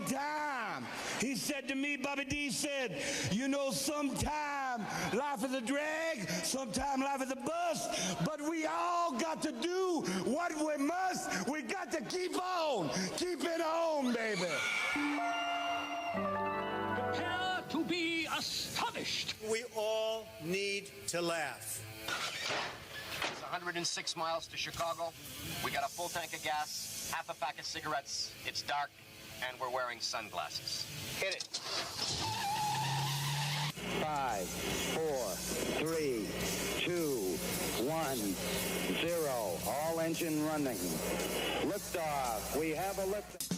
time. He said to me, Bobby D said, you know, sometime life is a drag, sometime life is a bust, but we all got to do what we must. We got to keep on, keep it on, baby. Prepare to be astonished. We all need to laugh. It's 106 miles to Chicago. We got a full tank of gas, half a pack of cigarettes. It's dark, and we're wearing sunglasses. Hit it. 5, 4, 3, 2, 1, 0. All engine running. Liftoff. We have a lift.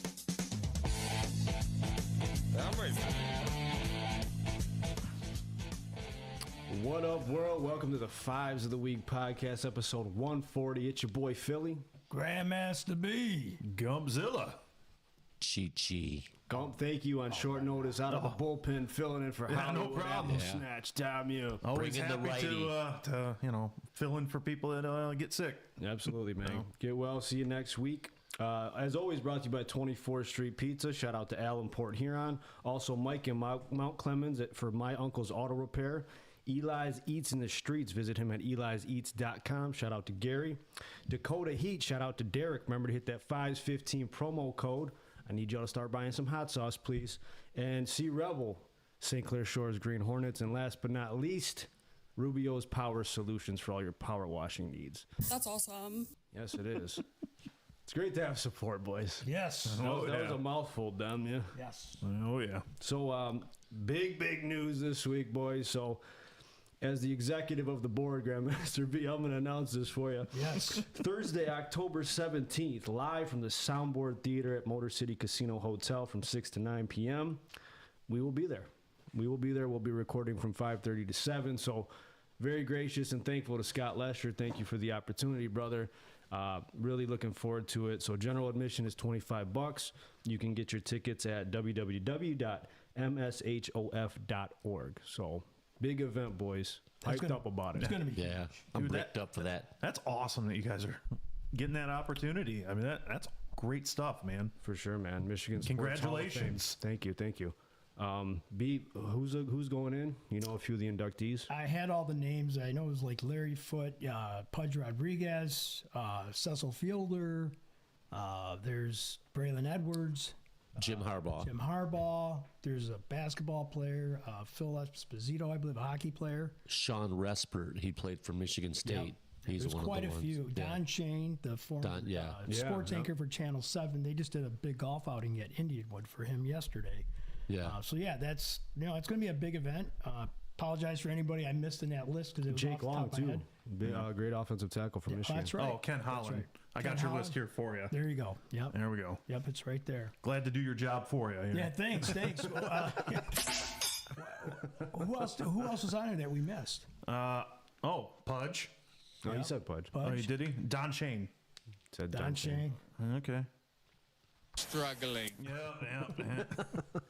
I'm ready. What up, world? Welcome to the Fives of the Week podcast, episode 140. It's your boy, Fillie. Grandmaster B. Gumpzilla. Chi-Chi. Gump, thank you on short notice out of the bullpen, filling in for Hollywood. No problem. Snatch, damn you. Always Bring in the happy to fill in for people that get sick. Absolutely, man. Get well. See you next week. As always, brought to you by 24th Street Pizza. Shout out to Al in Port Huron. Also, Mike in Mount Clemens for My Uncle's Auto Repair. Eli's Eats in the Streets. Visit him at eliseats.com. Shout out to Gary. Dakota Heat. Shout out to Derek. Remember to hit that 515 promo code. I need y'all to start buying some hot sauce, please. And C Rebel, St. Clair Shores Green Hornets. And last but not least, Rubio's Power Solutions for all your power washing needs. That's awesome. Yes, it is. It's great to have support, boys. Yes. That was a mouthful, damn you. Yes. Oh, yeah. So, big news this week, boys. So, as the executive of the board, Grandmaster B, I'm going to announce this for you. Yes. Thursday, October 17th, live from the Soundboard Theater at Motor City Casino Hotel from 6 to 9 p.m. We will be there. We'll be recording from 5:30 to 7. So, very gracious and thankful to Scott Lesher. Thank you for the opportunity, brother. Really looking forward to it. So general admission is $25. You can get your tickets at www.mshof.org. So big event, boys. Hyped up about it. It's going to be I'm hyped up for that. That's awesome that you guys are getting that opportunity. I mean, that's great stuff, man. For sure, man. Michigan Sports Congratulations. Hall of Fame. Thank you. B, who's going in? You know a few of the inductees? I had all the names. I know it was like Larry Foote, Pudge Rodriguez, Cecil Fielder. There's Braylon Edwards. Jim Harbaugh. There's a basketball player, Phil Esposito, I believe, a hockey player. Sean Respert. He played for Michigan State. Yep. He's There's one quite of the a ones. few. Yeah. Don Shane, the former sports anchor for Channel 7. They just did a big golf outing at Indianwood for him yesterday. Yeah. That's it's going to be a big event. Apologize for anybody I missed in that list because it was Jake off the Long, top of my too. head. Great offensive tackle from Michigan. That's right. Oh, Ken Holland. That's right. I got your list here for you. There you go. Yep. There we go. Yep, it's right there. Glad to do your job for you. Yeah, thanks. Who else was on there that we missed? Pudge. No, he said Pudge. Oh, did he? Don Shane. Said Don Shane. Okay. Struggling. Yeah.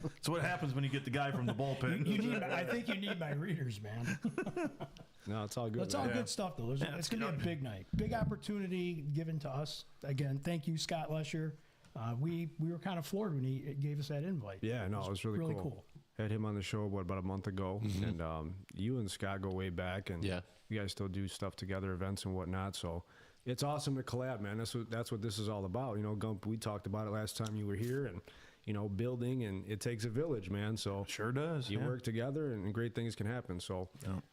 That's what happens when you get the guy from the bullpen. I think you need my readers, man. No, it's all good. It's all good stuff, though. It's going to be a big night. Big opportunity given to us. Again, thank you, Scott Lesher. We were kind of floored when he gave us that invite. Yeah, no, it was really cool. Had him on the show, about a month ago. Mm-hmm. And you and Scott go way back. And you guys still do stuff together, events and whatnot. So it's awesome to collab, man. That's what this is all about. You know, Gump, we talked about it last time you were here. And, you know, building, and it takes a village, man. So sure does. You work together, and great things can happen. So,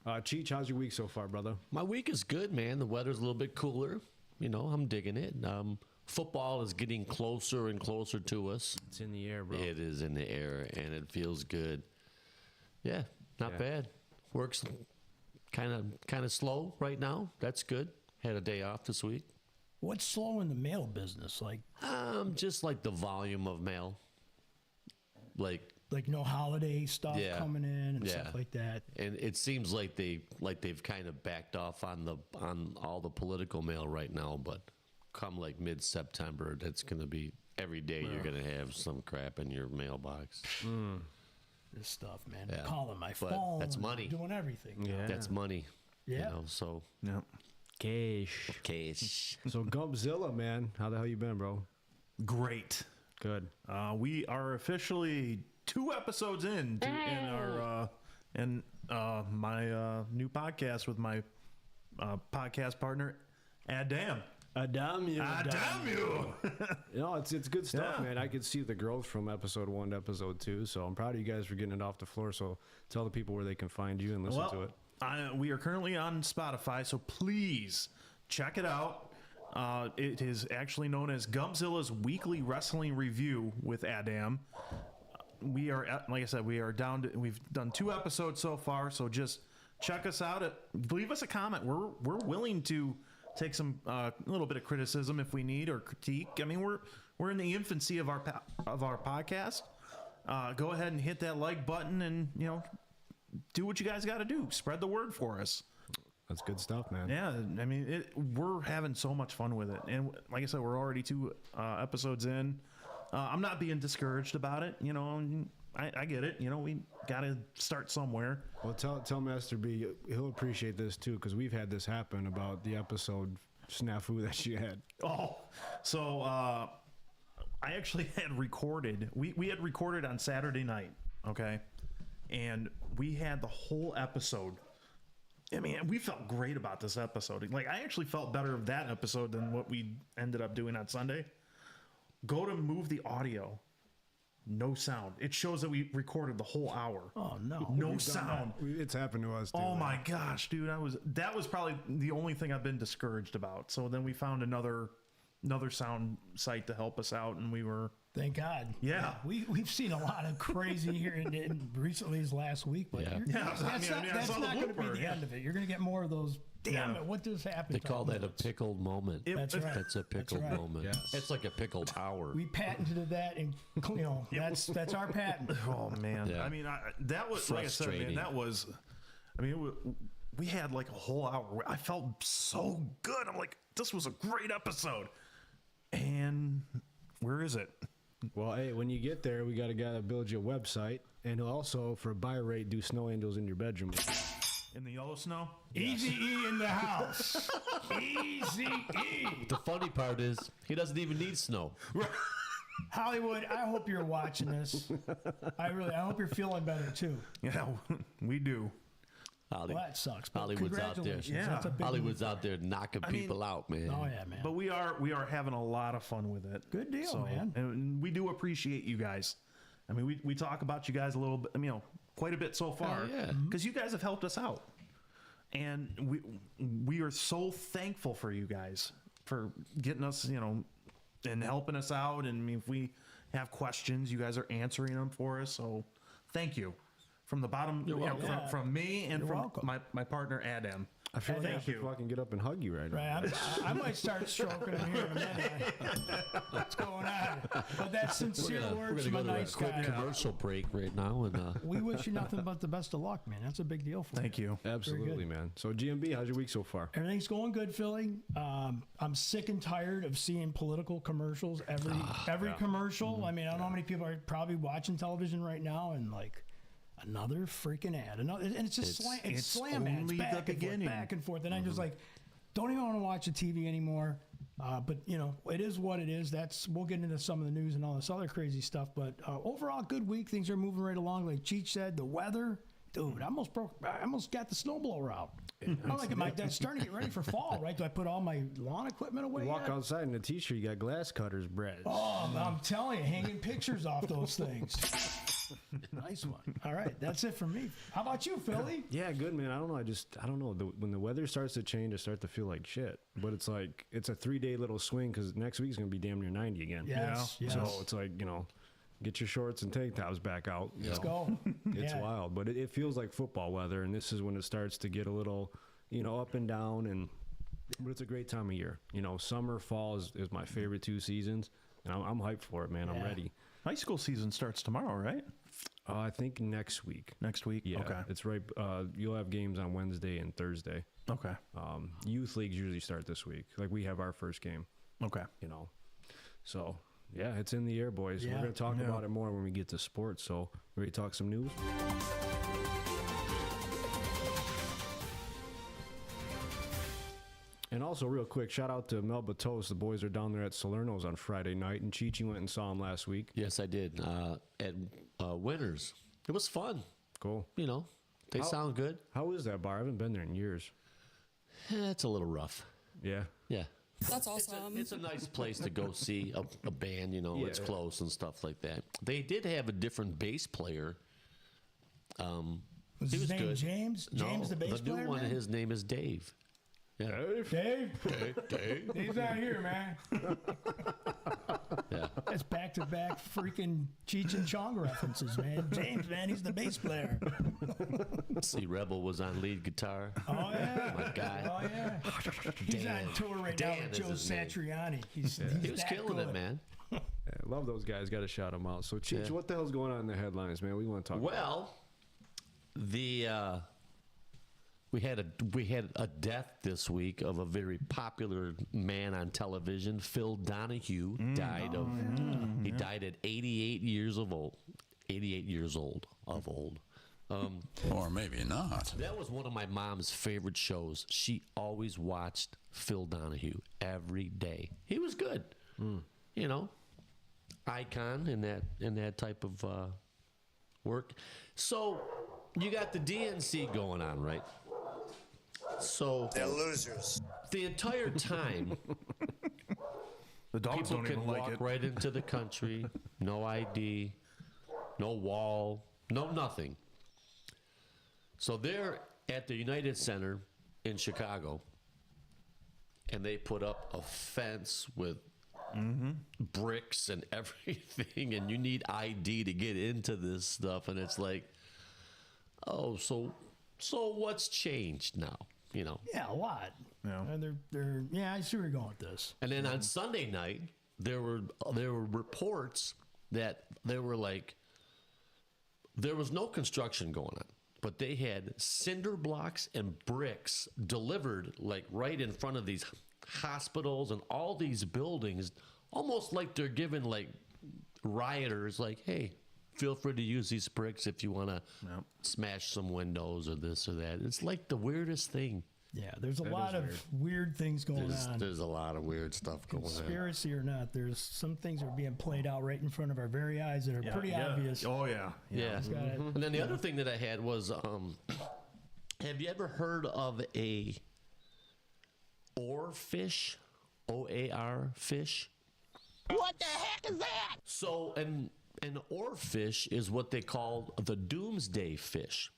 Cheech, how's your week so far, brother? My week is good, man. The weather's a little bit cooler. You know, I'm digging it. Football is getting closer and closer to us. It's in the air, bro. It is in the air, and it feels good. Yeah, not bad. Works kind of slow right now. That's good. Had a day off this week. What's slow in the mail business? Just like the volume of mail. Like no holiday stuff coming in and stuff like that. And it seems like they've kind of backed off on all the political mail right now, but come like mid-September, that's going to be every day. You're going to have some crap in your mailbox. This stuff, man. Calling my phone. That's money. Doing everything. Yeah. That's money. Yeah. You know, so. Yeah. Cash. So Gumpzilla, man, how the hell you been, bro? Great. Good. We are officially 2 episodes in my new podcast with my podcast partner, Adam. Adam, you. You No, it's good stuff, Yeah. man. I could see the growth from episode 1 to episode 2. So I'm proud of you guys for getting it off the floor. So tell the people where they can find you and listen to it. We are currently on Spotify, so please check it out. It is actually known as Gumzilla's Weekly Wrestling Review with Adam. We are, like I said, we've done 2 episodes so far, so just check us out. Leave us a comment. We're willing to take some a little bit of criticism if we need, or critique. I mean, we're in the infancy of our podcast. Go ahead and hit that like button, and do what you guys got to do. Spread the word for us. That's good stuff, man. Yeah, I mean, we're having so much fun with it, and like I said, we're already 2 episodes in. I'm not being discouraged about it. I get it. We got to start somewhere. Well, tell Master B, he'll appreciate this too, because we've had this happen about the episode snafu that she had. Oh, so I actually had recorded. We had recorded on Saturday night, okay, and we had the whole episode. I mean, we felt great about this episode. Like, I actually felt better of that episode than what we ended up doing on Sunday. Go to move the audio. No sound. It shows that we recorded the whole hour. Oh, no. No sound. It's happened to us too. Oh my gosh, dude. That was probably the only thing I've been discouraged about. So then we found another sound site to help us out, and we were... Thank God. Yeah. We've seen a lot of crazy here in recently as last week, but that's not going to be the end of it. You're going to get more of those. Damn it! What just happened? They call that a pickled moment. That's right. That's a pickled moment. Yes. It's like a pickled hour. We patented that, and that's our patent. Oh man. Yeah. I mean, that was, like I said, man, that was. I mean, we had like a whole hour. I felt so good. I'm like, this was a great episode. And where is it? Well, hey, when you get there, we got a guy that builds you a website, and he'll also, for a buy rate, do snow angels in your bedroom. In the yellow snow? Easy E in the house. Easy E. The funny part is, he doesn't even need snow. Hollywood, I hope you're watching this. I hope you're feeling better too. Yeah, we do. Well, that sucks. But Hollywood's out there. congratulations. That's a big Hollywood's move. out there knocking people out, man. Oh yeah, man. But we are having a lot of fun with it. Good deal, man. And we do appreciate you guys. I mean, we talk about you guys a little bit, quite a bit so far. yeah. Because you guys have helped us out. And we are so thankful for you guys for getting us, and helping us out. And I mean, if we have questions, you guys are answering them for us. So thank you. From the bottom, from me and from my partner, Adam. I feel like I Thank should you. fucking get up and hug you right now. Right, I might start stroking him here in a minute. What's going on? But that's sincere words We're from a going to go nice to a quick guy. commercial break right now. And We wish you nothing but the best of luck, man. That's a big deal for Thank you. Absolutely, man. So, GMB, how's your week so far? Everything's going good, Philly. I'm sick and tired of seeing political commercials every commercial. I mean, I don't know how many people are probably watching television right now and like another freaking ad. And it's just slam ads only the beginning. back and forth. And I'm just like, don't even want to watch the TV anymore. But it is what it is. We'll get into some of the news and all this other crazy stuff. But overall, good week. Things are moving right along. Like Cheech said, the weather, dude, I almost got the snowblower out. I'm like, I'm starting to get ready for fall, right? Do I put all my lawn equipment away? You walk yet? outside in a t-shirt, you got glass cutters, Brett. Oh, I'm telling you, hanging pictures off those things. Nice one. All right, that's it for me. How about you, Philly? Yeah, good, man. I don't know. I don't know. When the weather starts to change, I start to feel like shit. But it's like, it's a 3-day little swing because next week's going to be damn near 90 again. Yes. So it's like, get your shorts and tank tops back out. Let's go. It's wild. But it feels like football weather, and this is when it starts to get a little, up and down. But it's a great time of year. Summer, fall is my favorite 2 seasons, and I'm hyped for it, man. I'm ready. High school season starts tomorrow, right? I think next week. Next week? Yeah. Okay. It's right. You'll have games on Wednesday and Thursday. Okay. Youth leagues usually start this week. Like we have our first game. Okay. So yeah, it's in the air, boys. Yeah. We're going to talk about it more when we get to sports. So ready to talk some news? And also Also, real quick, shout out to Mel Batos. The boys are down there at Salerno's on Friday night, and Chi went and saw him last week. Yes, I did. At Winners. It was fun. Cool. You know, they sound good. How is that bar? I haven't been there in years. It's a little rough. Yeah. Yeah. That's awesome. It's a nice place to go see a band, you know, it's close and stuff like that. They did have a different bass player. Was he his was name good. James? James the bass the player, new one, man? his name is Dave. Yeah. Dave? Dave. He's not here, man. Yeah. That's back-to-back freaking Cheech and Chong references, man. James, man, he's the bass player. See, Rebel was on lead guitar. Oh, yeah. My guy. Oh, yeah. He's on tour right now with Joe Satriani. He was that killing good. it, man. Yeah, love those guys. Got to shout them out. So, Cheech, what the hell's going on in the headlines, man? We want to talk about. Well, we had a death this week of a very popular man on television. Phil Donahue died He died at 88 years of old. 88 years old of old. Or maybe not. That was one of my mom's favorite shows. She always watched Phil Donahue every day. He was good. You know, icon in that type of work. So you got the DNC going on, right? So They're losers. The entire time, The dogs people don't can even like walk it. right into the country. No ID, no wall, no nothing. So they're at the United Center in Chicago, and they put up a fence with bricks and everything, and you need ID to get into this stuff. And it's like, oh, so what's changed now? You know. Yeah, a lot. Yeah. Yeah, I see where you're going with this. And then on Sunday night, there were reports that there was no construction going on, but they had cinder blocks and bricks delivered like right in front of these hospitals and all these buildings, almost like they're giving like rioters like, hey, feel free to use these bricks if you want to smash some windows or this or that. It's like the weirdest thing. Yeah, there's a lot of weird things going on. There's a lot of weird stuff going on. Conspiracy or not, there's some things that are being played out right in front of our very eyes that are pretty obvious. Oh, yeah. Yeah. And then the other thing that I had was, have you ever heard of a oarfish? OAR fish? What the heck is that? So an oarfish is what they call the doomsday fish.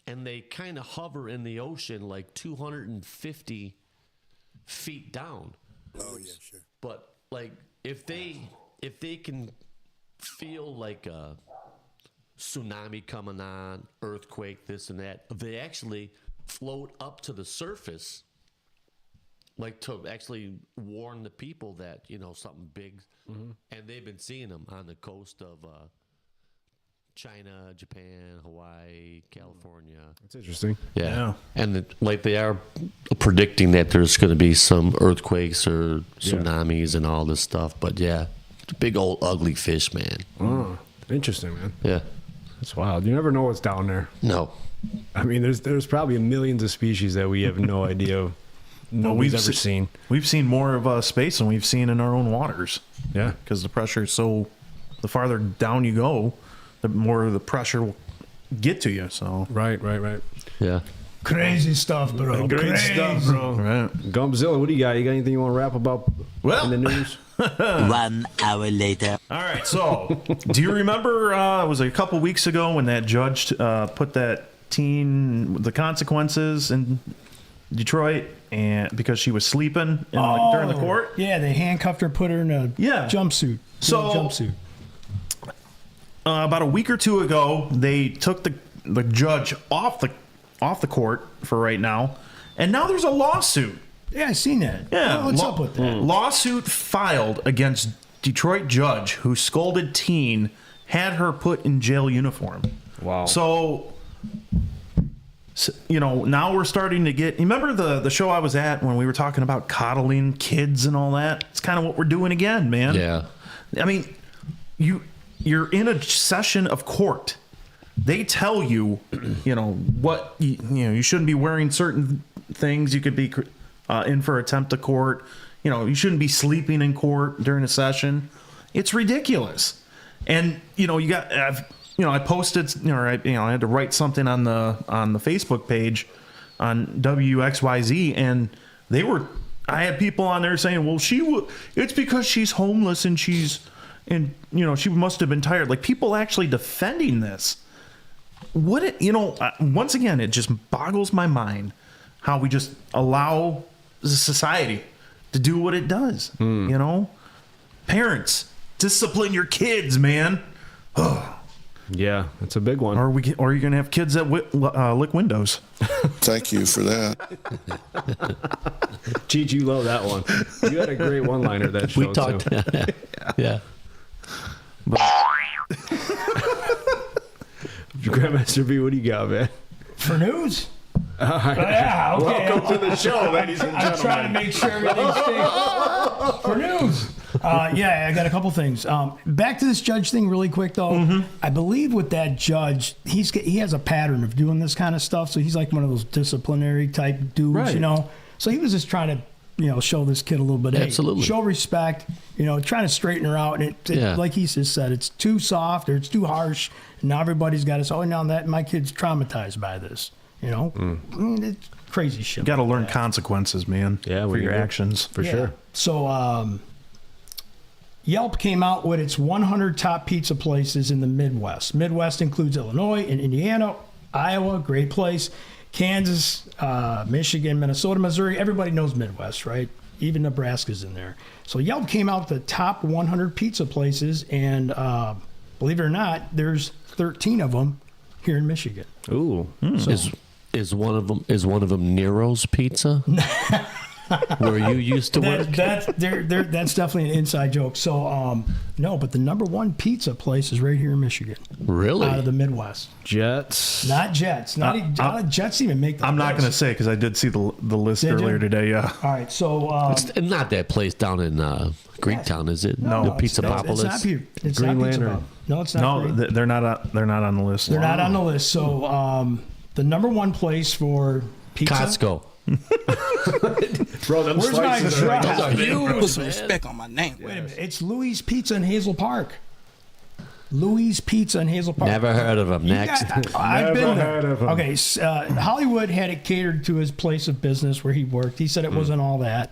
And they kind of hover in the ocean like 250 feet down. Oh, yeah, sure. But like if they can feel like a tsunami coming on, earthquake, this and that, they actually float up to the surface, like to actually warn the people that, you know, something big. And they've been seeing them on the coast of China, Japan, Hawaii, California. That's interesting. Yeah. And they are predicting that there's going to be some earthquakes or tsunamis and all this stuff. But yeah, it's a big old ugly fish, man. Oh, interesting, man. Yeah. That's wild. You never know what's down there. No. I mean, there's probably millions of species that we have no idea. Nobody's ever seen. We've seen more of space than we've seen in our own waters. Yeah. Because the pressure is so, the farther down you go, the more the pressure will get to you. So Right. Yeah. Crazy stuff, bro. Great stuff, bro. right. Gumpzilla, what do you got? You got anything you want to rap about in the news? 1 hour later. All right. So, do you remember? It was a couple weeks ago when that judge put that teen the consequences in Detroit, and because she was sleeping during the court. Yeah, they handcuffed her, put her in a jumpsuit. About a week or two ago, they took the judge off the court for right now, and now there's a lawsuit. Yeah, I seen that. Yeah, what's up with that? Lawsuit filed against Detroit judge who scolded teen, had her put in jail uniform. Wow. So you know, now we're starting to get. You remember the show I was at when we were talking about coddling kids and all that? It's kind of what we're doing again, man. Yeah. I mean, you're in a session of court. They tell you, you know, what you shouldn't be wearing certain things. You could be in for attempt to court. You shouldn't be sleeping in court during a session. It's ridiculous. And I posted, I had to write something on the Facebook page on WXYZ, and I had people on there saying, well, it's because she's homeless and she must have been tired. Like, people actually defending this. Once again, it just boggles my mind how we just allow the society to do what it does. Parents, discipline your kids, man. Yeah, that's a big one. Or are you gonna have kids that lick windows? Thank you for that. Cheech, you love that one. You had a great one-liner that show. We talked. Too. Yeah. But Grandmaster B, what do you got, man? For news? Yeah, okay. Welcome to the show, ladies and gentlemen. I'm trying to make sure everything's safe. For news. I got a couple things. Back to this judge thing really quick, though. Mm-hmm. I believe with that judge, he has a pattern of doing this kind of stuff. So he's like one of those disciplinary type dudes, Right. So he was just trying to, show this kid a little bit. Absolutely. Show respect, trying to straighten her out. And like he just said, it's too soft or it's too harsh. And now everybody's got to now that my kid's traumatized by this, I mean, it's crazy shit. you got to learn consequences, man. Yeah, for your actions. For sure. So, Yelp came out with its 100 top pizza places in the Midwest. Midwest includes Illinois and Indiana, Iowa, great place, Kansas, Michigan, Minnesota, Missouri. Everybody knows Midwest, right? Even Nebraska's in there. So Yelp came out with the top 100 pizza places, and believe it or not, there's 13 of them here in Michigan. Ooh. So, Is one of them Nero's Pizza? Where you used to work? That's definitely an inside joke. So, no, but the number one pizza place is right here in Michigan. Really? Out of the Midwest. Jets. Not Jets. Not Jets even make the I'm not going to say because I did see the list Did you? earlier today. Yeah. All right, so It's not that place down in Greektown, is it? no, the it's Pizza not here. It's Green not Pizza Lantern. Pop. No, it's not. No, Green. they're not. They're not on the list. They're not on the list. So, the number one place for pizza. Costco. Bro, them Where's my slices are dress? Put some respect on my name. Wait a minute. It's Louis Pizza in Hazel Park. Louis Pizza in Hazel Park. Never heard of them. Next. I've Never been there. heard of 'em. Okay, Hollywood had it catered to his place of business where he worked. He said it wasn't all that.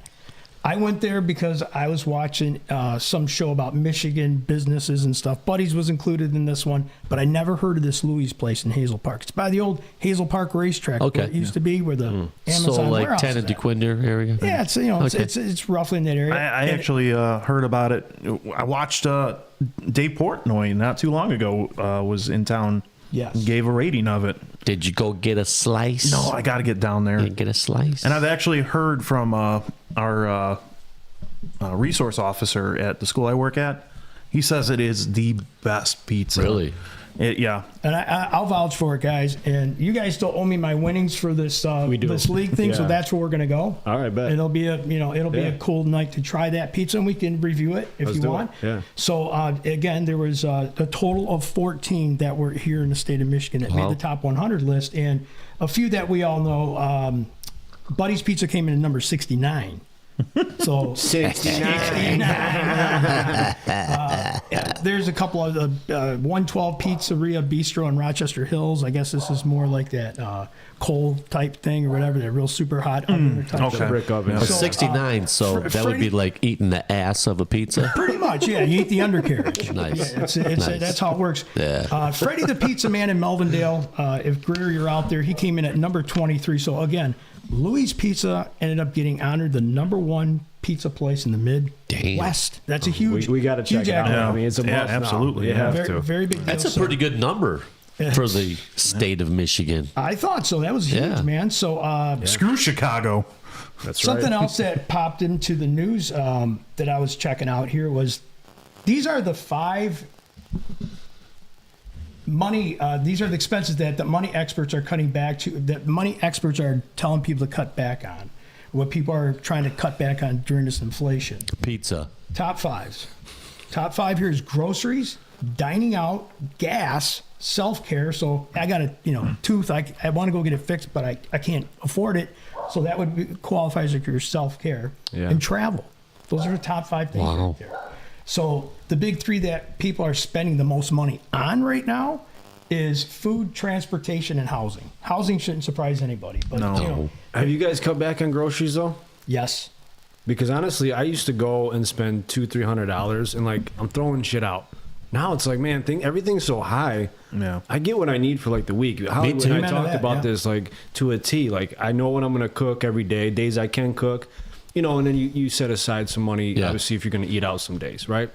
I went there because I was watching some show about Michigan businesses and stuff. Buddies was included in this one, but I never heard of this Louis place in Hazel Park. It's by the old Hazel Park racetrack Okay. where it used to be, where the Amazon So like warehouse is Tana at. DeQuinder area? Yeah, it's Okay. it's roughly in that area. I And actually heard about it. I watched Dave Portnoy not too long ago. Was in town. Yes. Gave a rating of it. Did you go get a slice? No, I got to get down there. You get a slice? And I've actually heard from our resource officer at the school I work at. He says it is the best pizza. Really? Yeah. And I'll vouch for it, guys. And you guys still owe me my winnings for this We do. this league thing, so Yeah. that's where we're gonna go. All right, bet. It'll be a cool night to try that pizza, and we can review it if Let's you do it. want. Yeah. So again, there was a total of 14 that were here in the state of Michigan that made Wow. the top 100 list, and a few that we all know. Buddy's Pizza came in at number 69. So 69. There's a couple of the 112 Pizzeria Bistro in Rochester Hills. I guess this is more like that coal type thing or whatever. That real super hot oven type okay. stuff. Brick oven. So, 69, so that would be like eating the ass of a pizza? Pretty much, yeah. You eat the undercarriage. Nice. Yeah, Nice. that's how it works. Yeah. Freddie the Pizza Man in Melvindale, if Greer, you're out there, he came in at number 23. So again, Louis Pizza ended up getting honored the number one pizza place in the Midwest. That's a huge. We got to check huge it out. accolade. I mean, it's a must now. absolutely. You Yeah. have Very, to. very big deal. That's a So pretty good number for the state of Michigan. I thought so. That was huge, Yeah. man. So Screw Chicago. That's something right. else that popped into the news that I was checking out here was these are the 5 money. These are the expenses that the money experts are cutting back to. That money experts are telling people to cut back on. What people are trying to cut back on during this inflation. Pizza. Top 5s. Top 5 here is groceries, dining out, gas, self-care. So I got a tooth. I want to go get it fixed, but I can't afford it. So that would qualify as like your self-care and travel. Those are the top 5 things right there. So the big 3 that people are spending the most money on right now is food, transportation, and housing. Housing shouldn't surprise anybody. But, you know, have you guys cut back on groceries though? Yes. Because honestly, I used to go and spend $200-300 and like I'm throwing shit out. Now it's like, man, everything's so high. Yeah, I get what I need for like the week. Hollywood and I talked about this like to a T. Like I know what I'm gonna cook every day, days I can cook, you know, and then you set aside some money, obviously, if you're gonna eat out some days, right?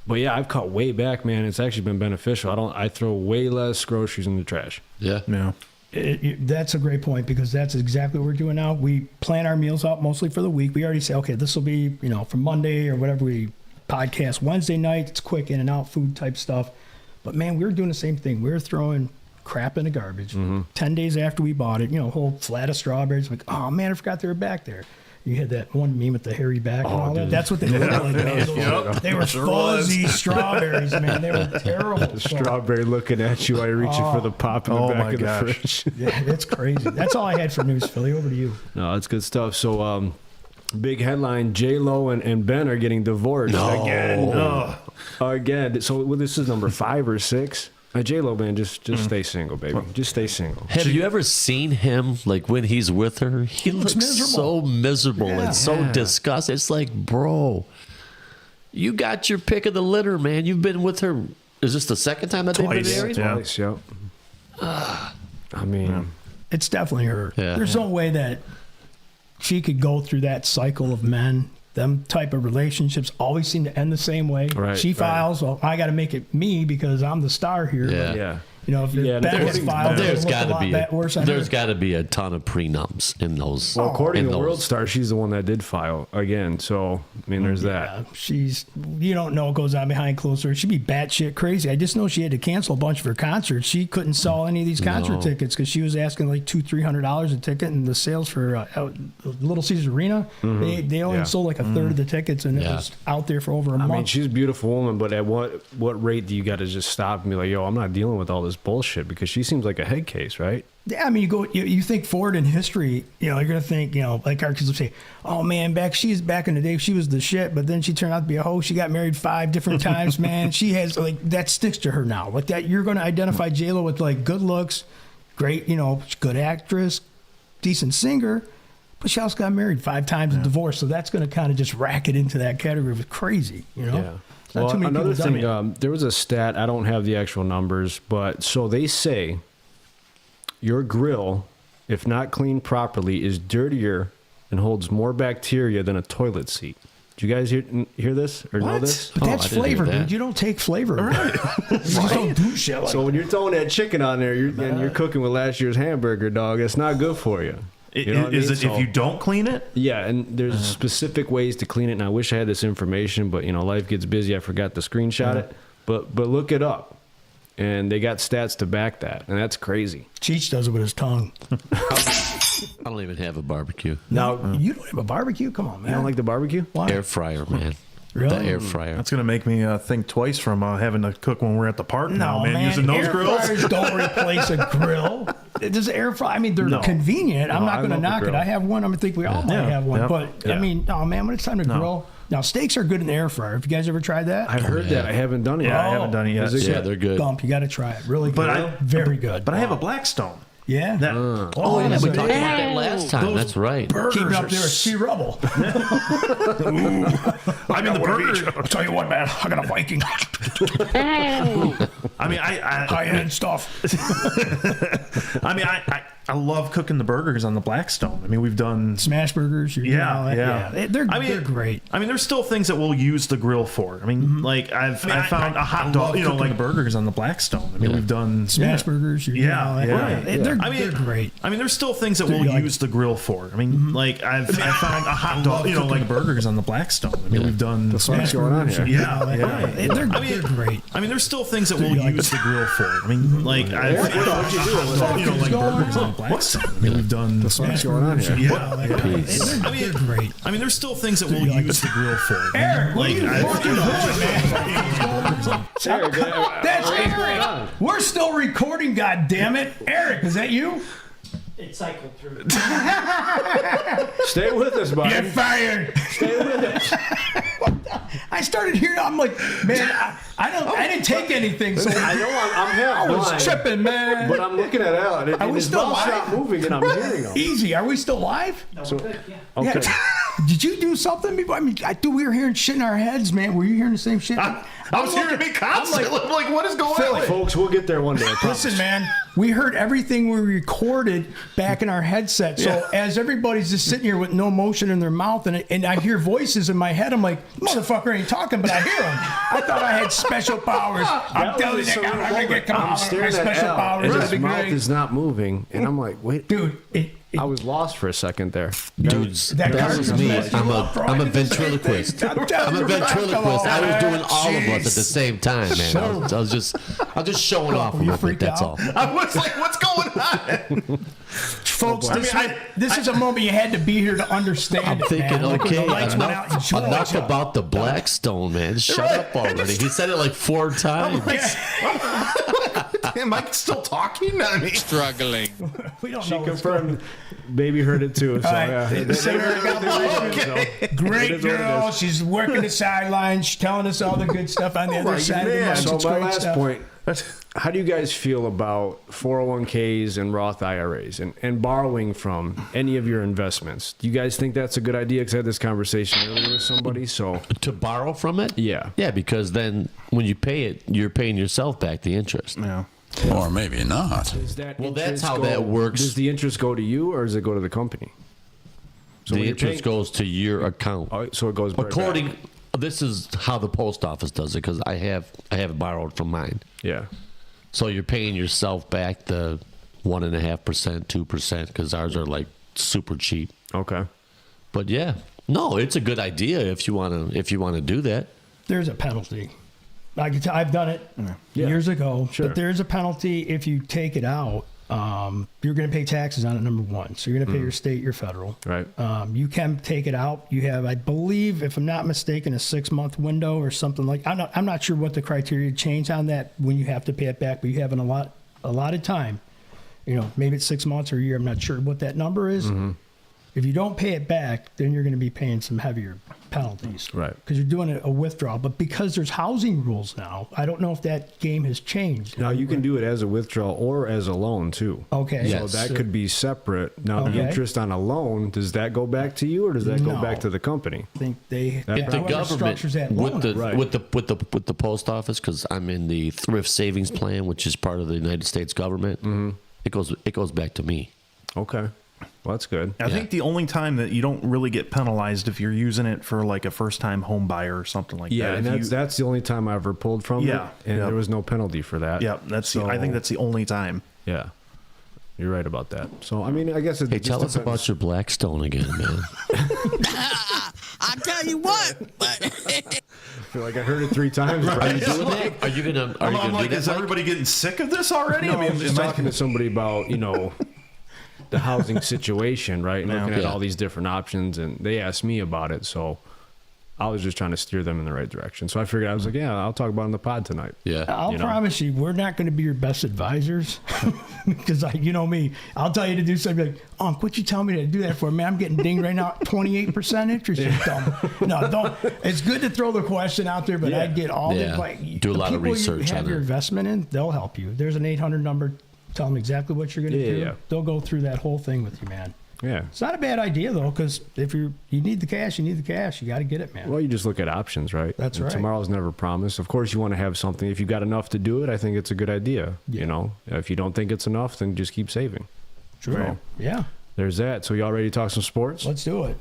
But yeah, I've cut way back, man. It's actually been beneficial. I throw way less groceries in the trash. Yeah. That's a great point because that's exactly what we're doing now. We plan our meals out mostly for the week. We already say, okay, this will be, you know, from Monday or whatever we podcast Wednesday night. It's quick in and out food type stuff. But man, we were doing the same thing. We were throwing crap in the garbage. 10 days after we bought it, you know, a whole flat of strawberries. Like, oh man, I forgot they were back there. You had that one meme with the hairy back and all that. That's what they looked like. They were fuzzy strawberries, man. They were terrible. The strawberry looking at you while you're reaching for the pop in the back of the fridge. Yeah, it's crazy. That's all I had for news, Fillie. Over to you. No, that's good stuff. So, big headline: J-Lo and Ben are getting divorced again. Again. So this is number 5 or 6. J-Lo, man, just stay single, baby. Just stay single. Have you ever seen him, like, when he's with her? He looks so miserable and so disgusted. It's like, bro, you got your pick of the litter, man. You've been with her. Is this the second time that they've been married? Twice, yeah. I mean, it's definitely her. Yeah. There's no way that she could go through that cycle of men. Them type of relationships always seem to end the same way. Right, she files, well, I got to make it me because I'm the star here. Yeah. You know, if Ben gets filed, there's got to be there's got to be a ton of prenups in those. Well, according to World Star, she's the one that did file again. So I mean, there's that. You don't know what goes on behind closed doors. She'd be batshit crazy. I just know she had to cancel a bunch of her concerts. She couldn't sell any of these concert tickets because she was asking like $200-300 a ticket, and the sales for Little Caesars Arena, they only sold like a third of the tickets, and it was out there for over a month. I mean, she's a beautiful woman, but at what rate do you got to just stop and be like, yo, I'm not dealing with all this bullshit, because she seems like a head case, right? Yeah, I mean, you think forward in history, you know, you're gonna think, you know, like our kids will say, "Oh man, she's back in the day, she was the shit," but then she turned out to be a hoe. She got married 5 different times, man. She has like that sticks to her now. Like that, you're gonna identify J-Lo with like good looks, great, you know, good actress, decent singer, but she also got married 5 times and divorced, so that's gonna kind of just rack it into that category of crazy, you know. Yeah. Well, another thing, there was a stat, I don't have the actual numbers, but so they say your grill, if not cleaned properly, is dirtier and holds more bacteria than a toilet seat. Did you guys hear this or know this? But that's flavor, dude. You don't take flavor. Right. You just don't do shit like so when you're throwing that chicken on there, you're cooking with last year's hamburger, dog. It's not good for you. You know is it if you don't clean it? Yeah, and there's specific ways to clean it. And I wish I had this information, but you know, life gets busy. I forgot to screenshot it. But look it up, and they got stats to back that, and that's crazy. Cheech does it with his tongue. I don't even have a barbecue. Now you don't have a barbecue? Come on, man. You don't like the barbecue? Why? Air fryer, man. Really? The air fryer. That's gonna make me think twice from having to cook when we're at the park now, man. Using those air grills. Fryers don't replace a grill. Does air fry? I mean, they're convenient. I'm not going to knock it. I have one. I think we all might have one. But I mean, oh man, when it's time to grill. Now steaks are good in the air fryer. Have you guys ever tried that? I've heard that. I haven't done it yet. Yeah, I haven't done it yet. Yeah, they're good. Gump, you got to try it. Really good. Very good. But I have a Blackstone. Yeah. Yeah, we talked about that last time. That's right. Keep it up there at sea rubble. I mean, the burgers. I'll tell you what, man. I got a Viking. I mean, high-end stuff. I mean, I love cooking the burgers on the Blackstone. I mean, we've done smash burgers. They're great. I mean, there's still things that we'll use the grill for. I mean, like I found a hot dog, you know, like burgers on the Blackstone. I mean, we've done smash burgers. They're great. I mean, there's still things that we'll use the grill for. I mean, like I found a hot dog, you know, like burgers on the Blackstone. I mean, we've done smash going on here. They're great. I mean, there's still things that we'll use the grill for. I mean, like I found a hot dog, you know, like burgers on the Blackstone. I mean, we've done smash going on here. They're great. I mean, there's still things that we'll use the grill for. Eric, what are you fucking doing, man? That's Eric. We're still recording, goddammit. Eric, is that you? It cycled through. Stay with us, buddy. You're fired. Stay with us. I started hearing. I'm like, man, I didn't take anything. So I know I'm half I was blind, tripping, man. But I'm looking at Alan. Are we his still mouth's live? not moving, and I'm hearing him. Easy. Are we still live? No, okay. Yeah. Did you do something before? I mean, I thought we were hearing shit in our heads, man. Were you hearing the same shit? I was hearing me constantly. I'm like, what is going on? Folks, we'll get there one day. I promise. Listen, man, we heard everything we recorded back in our headset. So as everybody's just sitting here with no motion in their mouth, and I hear voices in my head, I'm like, motherfucker ain't talking, but I hear them. I thought I had special powers. I'm telling you, I'm gonna get I'm staring at special Al, powers. and That'd his be mouth great. is not moving, and I'm like, wait, dude. I was lost for a second there. Dudes, that was me. I'm a ventriloquist. I'm a ventriloquist. I was doing all of us at the same time, man. I was just showing off a little bit. That's all. I was like, what's going on? Folks, this is a moment you had to be here to understand. I'm thinking, man. Like, when okay, the lights went out, you enough joined. about the Blackstone, man. Shut up already. He said it like 4 times. Am I still talking? I mean, Struggling. We don't She know. confirmed. Baby heard it too. So All right. yeah. Sarah got the Great girl. She's working the sidelines. She's telling us all the good stuff on the other side of the mic. So It's my great last stuff. point. How do you guys feel about 401ks and Roth IRAs and borrowing from any of your investments? Do you guys think that's a good idea? Because I had this conversation earlier with somebody. So to borrow from it? Yeah. Yeah, because then when you pay it, you're paying yourself back the interest. Yeah. Or maybe not. Well, that's how that works. Does the interest go to you or does it go to the company? So the when you're interest goes to your account. Oh, so it goes right according. back. This is how the post office does it because I have borrowed from mine. Yeah. So you're paying yourself back the 1.5%, 2% because ours are like super cheap. Okay. But yeah, no, it's a good idea if you want to do that. There's a penalty. I can tell, I've done it years ago, Sure. but there's a penalty if you take it out. You're going to pay taxes on it, number one. So you're going to pay your state, your federal. Right. You can take it out. You have, I believe, if I'm not mistaken, a 6-month window or something like. I'm not sure what the criteria change on that when you have to pay it back, but you have a lot of time. You know, maybe it's 6 months or a year. I'm not sure what that number is. Mm-hmm. If you don't pay it back, then you're going to be paying some heavier penalties. Right. Because you're doing a withdrawal. But because there's housing rules now, I don't know if that game has changed. Now you can do it as a withdrawal or as a loan too. Okay. So that could be separate. Now Okay. the interest on a loan, does that go back to you or does that go No. back to the company? I think they That- If the whoever government structures that with loan. the Right. with the post office because I'm in the thrift savings plan, which is part of the United States government. Mm-hmm. It goes back to me. Okay. Well, that's good. I think the only time that you don't really get penalized if you're using it for like a first time home buyer or something like Yeah, that. and If that's the only time I ever pulled from it. Yeah, And yeah. there was no penalty for that. yeah, I think that's the only time. Yeah. You're right about that. So, I mean, I guess it Hey, just tell us depends. about your Blackstone again, man. I'll tell you what, but I feel like I heard it 3 times. Are Right? you doing that? Are you gonna? Are you I'm gonna like, do is that? Mike? everybody getting sick of this already? No, I mean, I'm just am I- talking to somebody about, the housing situation, right? And looking at Yeah. all these different options, and they asked me about it, so I was just trying to steer them in the right direction. So I figured I was like, yeah, I'll talk about it on the pod tonight. Yeah. I'll promise you, we're not going to be your best advisors because you know me. I'll tell you to do something like, Unc, what you tell me to do that for? Man, I'm getting dinged right now, 28% interest. You dumb. No, don't. It's good to throw the question out there, but Yeah. I'd get all Yeah. the like, Do a the lot of people research you have on your it. investment in. They'll help you. There's an 800 number. Tell them exactly what you're going to do. Yeah. They'll go through that whole thing with you, man. Yeah. It's not a bad idea though, because if you need the cash, you need the cash. You got to get it, man. Well, you just look at options, right? That's And right. Tomorrow's never promised. Of course, you want to have something. If you got enough to do it, I think it's a good idea. If you don't think it's enough, then just keep saving. Sure. So, Yeah. there's that. So y'all ready to talk some sports? Let's do it.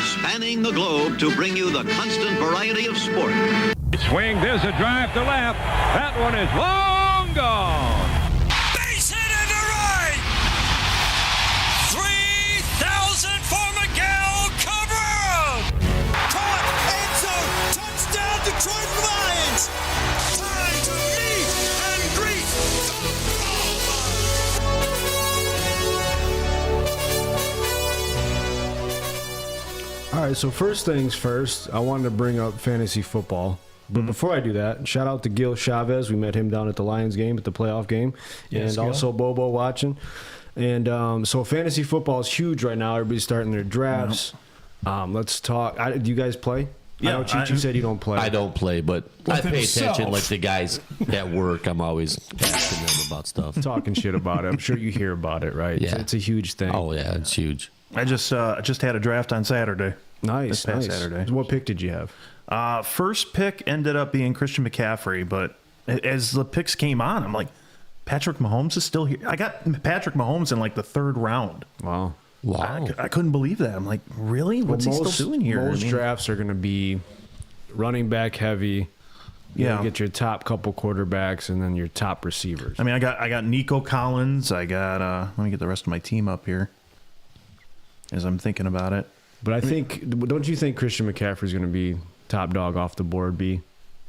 Spanning the globe to bring you the constant variety of sport. Swing, there's a drive to left. That one is long gone. Base hit into right. 3,000 for Miguel Cabrera. Caught, end zone, touchdown Detroit Lions. Time to meet and greet All right, so first things first, I wanted to bring up fantasy football But before I do that, shout out to Gil Chavez. We met him down at the Lions game, at the playoff game. Yes, and Gil. also Bobo watching. And so fantasy football is huge right now. Everybody's starting their drafts. Let's talk. Do you guys play? Yeah, I know, Cheech, you said you don't play. I don't play, but I With pay himself. attention. Like the guys at work, I'm always asking them about stuff. Talking shit about it. I'm sure you hear about it, right? Yeah. It's a huge thing. Oh yeah, it's huge. I just had a draft on Saturday. Nice. This past nice. Saturday. What pick did you have? First pick ended up being Christian McCaffrey, but as the picks came on, I'm like, Patrick Mahomes is still here. I got Patrick Mahomes in like the 3rd round. Wow. I couldn't believe that. I'm like, really? What's he still doing here? Most drafts are going to be running back heavy. You get your top couple quarterbacks and then your top receivers. I mean, I got Nico Collins. I got let me get the rest of my team up here as I'm thinking about it. But I think, don't you think Christian McCaffrey is going to be top dog off the board?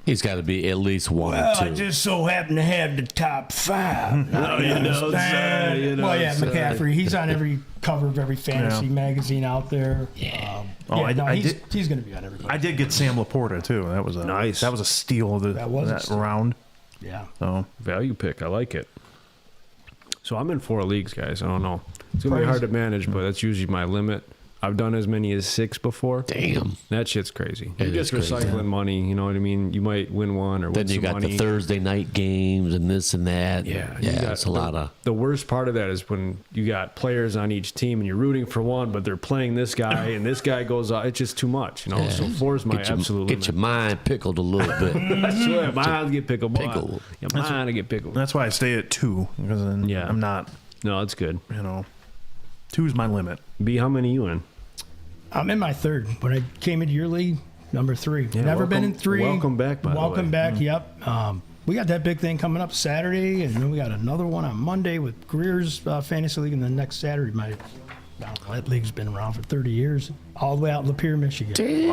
He's got to be at least 1 Well, or 2. I just so happen to have the top 5. Well, yeah, McCaffrey. He's on every cover of every fantasy magazine out there. Yeah. He's going to be on every cover. I did get Sam Laporta too. That was a nice. That was a steal of that round. Yeah. So value pick. I like it. So I'm in 4 leagues, guys. I don't know. It's going to be hard to manage, but that's usually my limit. I've done as many as 6 before. Damn. That shit's crazy. You're It just is crazy. recycling money, you know what I mean? You might win one or Then win you some got money. the Thursday night games and this and that. Yeah, it's a lot of. The worst part of that is when you got players on each team and you're rooting for one, but they're playing this guy and this guy goes out. It's just too much, you know? So 4 is my absolute Get your mind pickled a little bit. I swear, mine get pickled. Pickled. Yeah, mine get pickled. that's why I stay at 2 because then I'm not. No, that's good. 2 is my limit. B, how many you in? I'm in my 3rd. When I came into your league, number 3. Never been in 3. Welcome back, by the way. Welcome back. Yep. We got that big thing coming up Saturday, and then we got another one on Monday with Greer's Fantasy League, and then next Saturday, that league's been around for 30 years, all the way out in Lapeer, Michigan.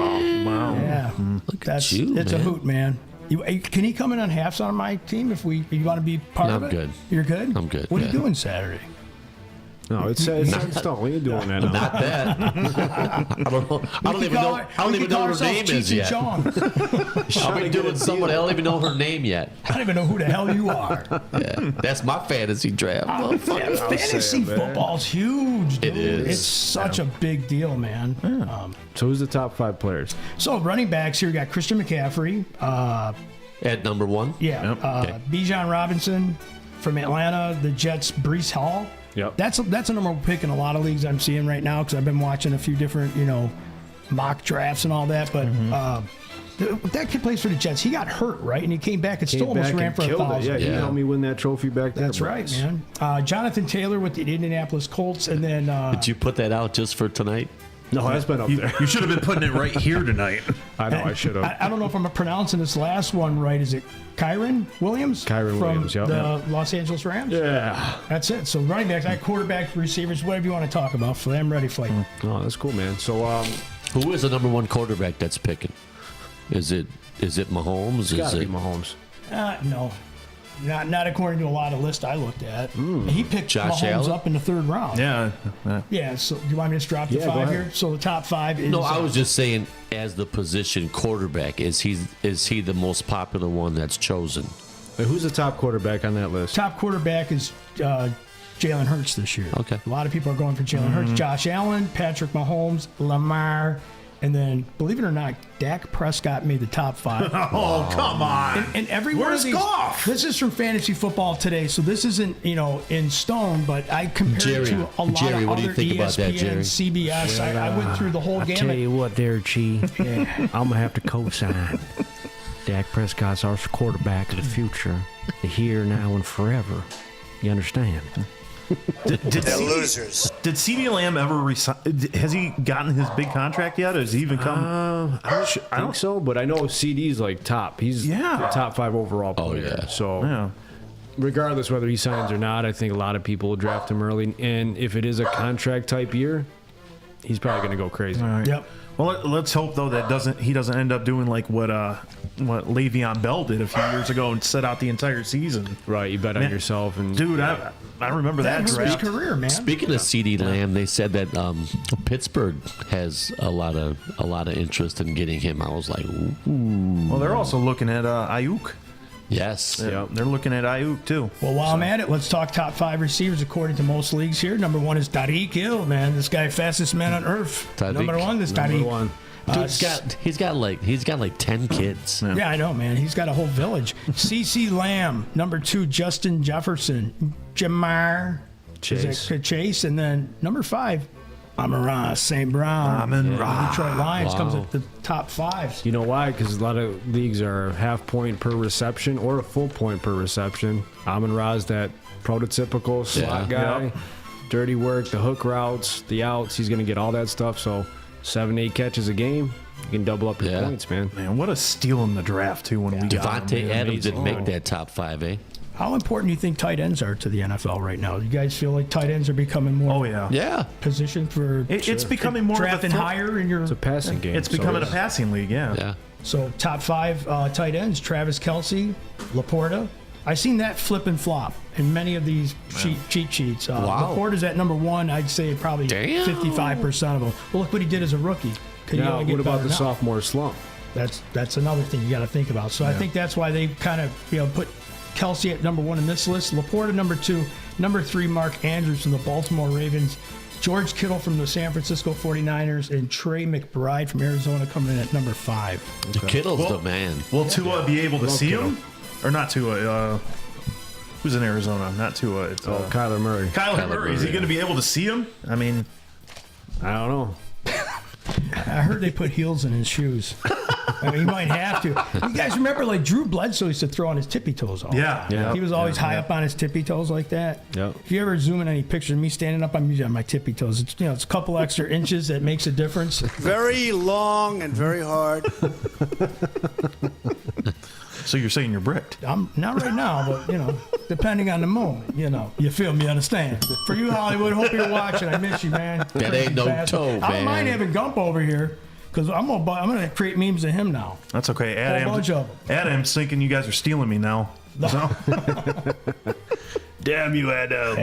Wow. Yeah. Look at you, It's man. a hoot, man. Can he come in on halves on my team if you want to be part of it? I'm good. You're good? I'm good, What are yeah. you doing Saturday? No, it's set in stone. We ain't doing that now. Not that. I don't know. I don't even know. I don't even know what her name is yet. I'll be doing someone. I don't even know her name yet. I don't even know who the hell you are. Yeah, that's my fantasy draft. Fantasy football's huge, dude. It is. It's such a big deal, man. So who's the top 5 players? So running backs here, we got Christian McCaffrey. At number 1. Yeah. Okay. Bijan Robinson from Atlanta. The Jets, Breece Hall. Yep. That's a number one pick in a lot of leagues I'm seeing right now because I've been watching a few different, mock drafts and all that. But that kid plays for the Jets. He got hurt, right? And he came back and still almost ran for 1,000. Yeah, he helped me win that trophy back there. That's right, man. Jonathan Taylor with the Indianapolis Colts, and then Did you put that out just for tonight? No, that's been up there. You should have been putting it right here tonight. I know, I should have. I don't know if I'm pronouncing this last one right. Is it Kyron Williams? Kyron from Williams, yep. the Los Angeles Rams? Yeah. That's it. So running backs, I quarterback, receivers, whatever you want to talk about. So I'm ready for you. Oh, that's cool, man. So, Who is the number 1 quarterback that's picking? Is it Mahomes? it's got to be Mahomes. No. Not according to a lot of lists I looked at. He picked Josh Mahomes Allen? up in the 3rd round. Yeah. Yeah, so do you want me to just drop the Yeah, go 5 ahead. here? So the top 5 is... No, I was just saying, as the position quarterback, is he the most popular one that's chosen? Hey, who's the top quarterback on that list? Top quarterback is Jalen Hurts this year. Okay. A lot of people are going for Jalen Hurts. Josh Allen, Patrick Mahomes, Lamar, and then, believe it or not, Dak Prescott made the top 5. Oh, come on. And every one of Where's these, Goff? this is from Fantasy Football Today, so this isn't, in stone, but I compared it to a lot Jerry, of what do other you think ESPN, about that, Jerry? CBS. I went through the whole I gamut. tell you what, there, Chi, I'm gonna have to co-sign. Dak Prescott's our quarterback of the future, the here, now, and forever. You understand? Did They're CD losers. Did CeeDee Lamb ever resign? Has he gotten his big contract yet? Or has he even come? I don't think so, but I know CD's like top. He's the top 5 overall player. yeah. So regardless whether he signs or not, I think a lot of people will draft him early. And if it is a contract type year, he's probably going to go crazy. All right. Yep. Well, let's hope though that he doesn't end up doing like what Le'Veon Bell did a few years ago and set out the entire season. Right, you bet on yourself, and dude, I remember that hurt draft. his career, man. Speaking of CeeDee Lamb, they said that Pittsburgh has a lot of interest in getting him. I was like, ooh. Well, they're also looking at Ayuk. Yes. They're looking at Ayuk too. Well, while I'm at it, let's talk top 5 receivers according to most leagues here. Number 1 is Tyreek Hill, man. This guy, fastest man on earth. Tyreek. Number 1 is Number Tyreek. one. Dude, he's got like 10 kids. Yeah, I know, man. He's got a whole village. CeeDee Lamb. Number 2, Justin Jefferson. Jamar Chase. And then number 5, Amon-Ra St. Brown. Amon-Ra. Detroit Lions comes Wow. at the top 5. You know why? Because a lot of leagues are half point per reception or a full point per reception. Amon-Ra is that prototypical slot guy. Yep. Dirty work, the hook routes, the outs. He's going to get all that stuff. So 7-8 catches a game, you can double up your points, man. Man, what a steal in the draft too when we got him. Devontae Adams didn't make that top 5, eh? How important do you think tight ends are to the NFL right now? Do you guys feel like tight ends are becoming more Yeah. positioned for It's becoming more drafting of a higher in your It's a passing game. It's so becoming a it's- passing league, yeah. Yeah. So top 5 tight ends: Travis Kelce, Laporta. I've seen that flip and flop in many of these cheat sheets. Wow. Laporta's at number 1. I'd say probably Damn. 55% of them. Well, look what he did as a rookie. Could he Now, only get what about better the now? sophomore slump? That's another thing you got to think about. So I think that's why they kind of put Kelsey at number 1 in this list. Laporta number 2, number 3 Mark Andrews from the Baltimore Ravens, George Kittle from the San Francisco 49ers, and Trey McBride from Arizona coming in at number 5. The Kittle's the man. Will Tua be able to see him? Or not Tua? Who's in Arizona? Not Tua. It's Kyler Murray. Kyler Murray. Is he going to be able to see him? I mean, I don't know. I heard they put heels in his shoes. I mean, he might have to. You guys remember, like, Drew Bledsoe used to throw on his tippy toes all the Yeah. time. Yeah. He was always high up on his tippy toes like that. Yep. If you ever zoom in any pictures of me standing up, I'm usually on my tippy toes. It's, it's a couple extra inches that makes a difference. Very long and very hard. so you're saying you're bricked? I'm not right now, but depending on the moment, you feel me? Understand? For you, Hollywood, hope you're watching. I miss you, man. That ain't no toe, I don't mind man. having Gump over here because I'm gonna create memes of him now. That's okay. Whole bunch of Adam's thinking you guys are stealing me now. So. Damn you, Adam.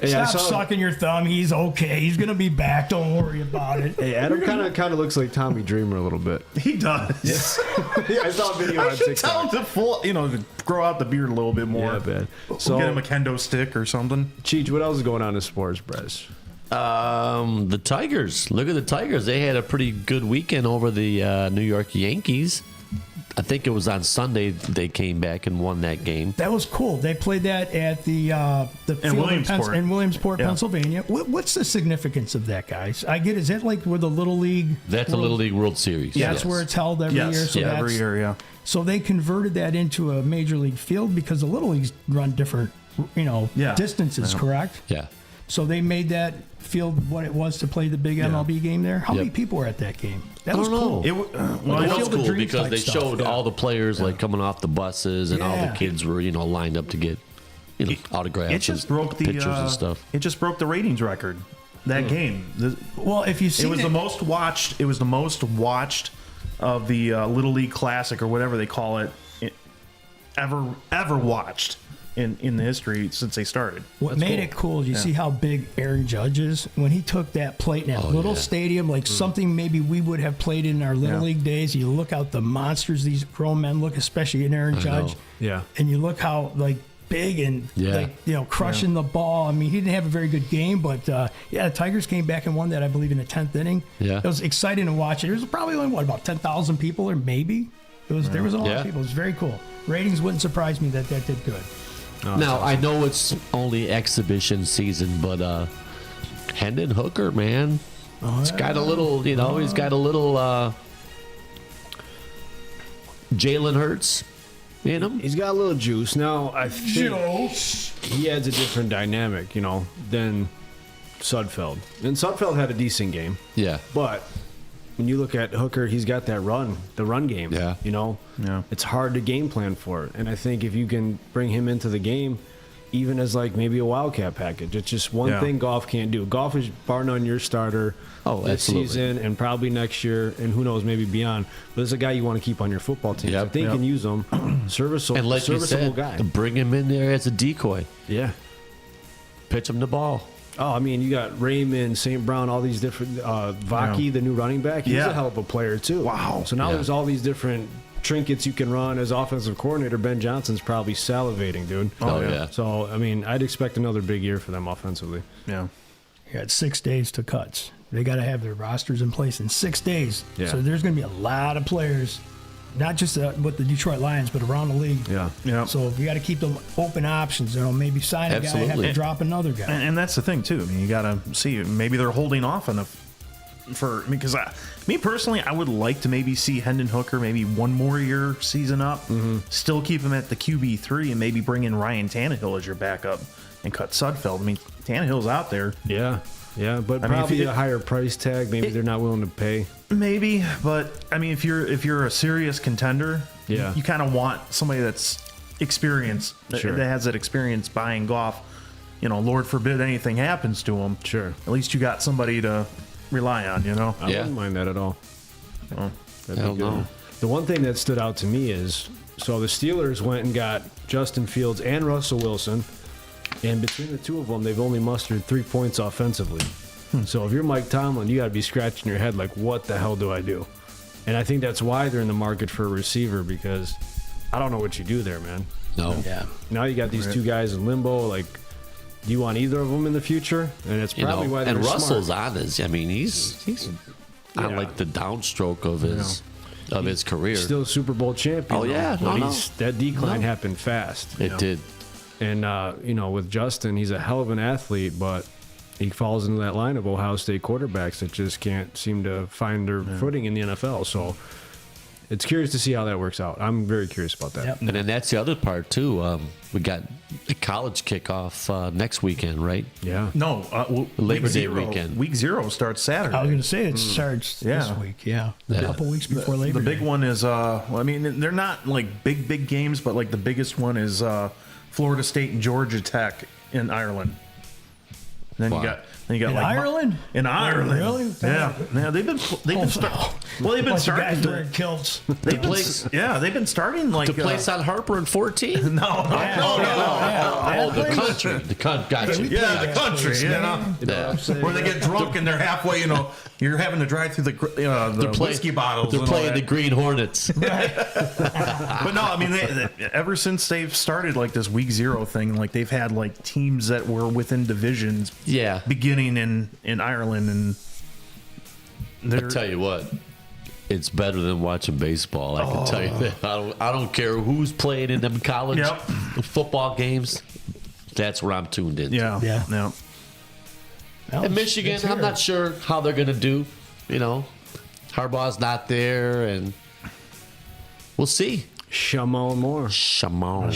Stop sucking your thumb. He's okay. He's gonna be back. Don't worry about it. Hey, Adam kind of looks like Tommy Dreamer a little bit. He does. Yeah, I saw a video I on should tell him TikTok. to grow out the beard a little bit more. Yeah, bad. So get him a kendo stick or something. Cheech, what else is going on in sports, Brez? The Tigers. Look at the Tigers. They had a pretty good weekend over the New York Yankees. I think it was on Sunday they came back and won that game. That was cool. They played that at the field Williamsport. in Williamsport, Yeah. Pennsylvania. What's the significance of that, guys? I get. Is that like where the Little League? That's the Little League World Series. Yeah, that's where it's held every year. So yeah, every that's- year, yeah. So they converted that into a major league field because the Little Leagues run different, Yeah. distances. Yeah. Correct. Yeah. So they made that field what it was to play the big MLB game there. How many people were at that game? That was cool. It, Well, it was Field of cool Dreams because type they stuff. showed all the players like coming off the buses, and all Yeah. the kids were lined up to get autographs. it just and broke the pictures and stuff. It just broke the ratings record. That game. Well, if you see it was the most watched. It was the most watched of the Little League Classic or whatever they call it, ever watched in the history since they started. What That's made cool. it cool is you Yeah. see how big Aaron Judge is when he took that plate in that little stadium, like something maybe we would have played in our Little League days. You look out the monsters these grown men look, especially in Aaron Judge, Yeah. and you look how big and crushing the ball. I mean, he didn't have a very good game, but the Tigers came back and won that, I believe, in the 10th inning. Yeah. It was exciting to watch. There was probably only about 10,000 people, or maybe there was a lot of people. It was very cool. Ratings wouldn't surprise me that did good. Now I know it's only exhibition season, but Hendon Hooker, man, he's got a little. He's got a little Jalen Hurts in him. He's got a little juice. Now, I think he adds a different dynamic, than Sudfeld. And Sudfeld had a decent game. Yeah. But when you look at Hooker, he's got the run game. Yeah. It's hard to game plan for it. And I think if you can bring him into the game, even as like maybe a wildcat package. It's just one thing Goff can't do. Goff is bar none your starter this absolutely. season and probably next year, and who knows, maybe beyond. But it's a guy you want to keep on your football team. If they can use him, serviceable, And like you serviceable said, guy. bring him in there as a decoy. Yeah. Pitch him the ball. Oh, I mean, you got Raymond, St. Brown, all these different. Vaki, the new running back, he's a hell of a player too. Wow. So now there's all these different trinkets you can run as offensive coordinator. Ben Johnson's probably salivating, dude. Oh, yeah. So I mean, I'd expect another big year for them offensively. Yeah. You got 6 days to cuts. They got to have their rosters in place in 6 days. Yeah. So there's going to be a lot of players, not just with the Detroit Lions, but around the league. Yeah. So you got to keep them open options. Maybe sign a guy, have to drop another guy. And that's the thing too. I mean, you got to see. Maybe they're holding off enough because me personally, I would like to maybe see Hendon Hooker maybe one more year season up, still keep him at the QB3, and maybe bring in Ryan Tannehill as your backup and cut Sudfeld. I mean, Tannehill's out there. Yeah, but probably a higher price tag. Maybe they're not willing to pay. Maybe, but I mean, if you're a serious contender, Yeah. you kind of want somebody that's experienced, that has that experience buying Goff. Lord forbid anything happens to him. Sure. At least you got somebody to rely on. I wouldn't mind that at all. Oh, that'd be good. The one thing that stood out to me is so the Steelers went and got Justin Fields and Russell Wilson. And between the two of them, they've only mustered 3 points offensively. So if you're Mike Tomlin, you got to be scratching your head like, what the hell do I do? And I think that's why they're in the market for a receiver, because I don't know what you do there, man. No. Yeah. Now you got these two guys in limbo. Like, do you want either of them in the future? And it's probably why they're and Russell's smart. on his. I mean, he's on like the downstroke of his career. Still a Super Bowl champion. Oh, yeah. But that decline happened fast. It did. And, with Justin, he's a hell of an athlete, but he falls into that line of Ohio State quarterbacks that just can't seem to find their footing in the NFL. So it's curious to see how that works out. I'm very curious about that. Yep. And then that's the other part, too. We got the college kickoff next weekend, right? Yeah. No, Labor Day weekend. Week 0 starts Saturday. I was going to say it starts this week. Yeah. A couple weeks before Labor The Day. big one is, they're not like big games, but like the biggest one is Florida State and Georgia Tech in Ireland. And then you got in like Ireland? In Ireland, Really? Yeah, they've been starting wearing kilts. They've been starting like The place on Harper and 14? No. Oh, the country. Gotcha. Yeah, the country. Where they get drunk and they're halfway. You're having to drive through the whiskey bottles. They're playing the Green Hornets. But no, I mean, they, ever since they've started like this week 0 thing, like they've had like teams that were within divisions. Yeah. Beginning in Ireland, and I'll tell you what, it's better than watching baseball. I can tell you that. I don't care who's playing in them college football games. That's where I'm tuned in. Yeah. And Michigan, I'm not sure how they're going to do. Harbaugh's not there, and we'll see. Shamon Moore. Shamon.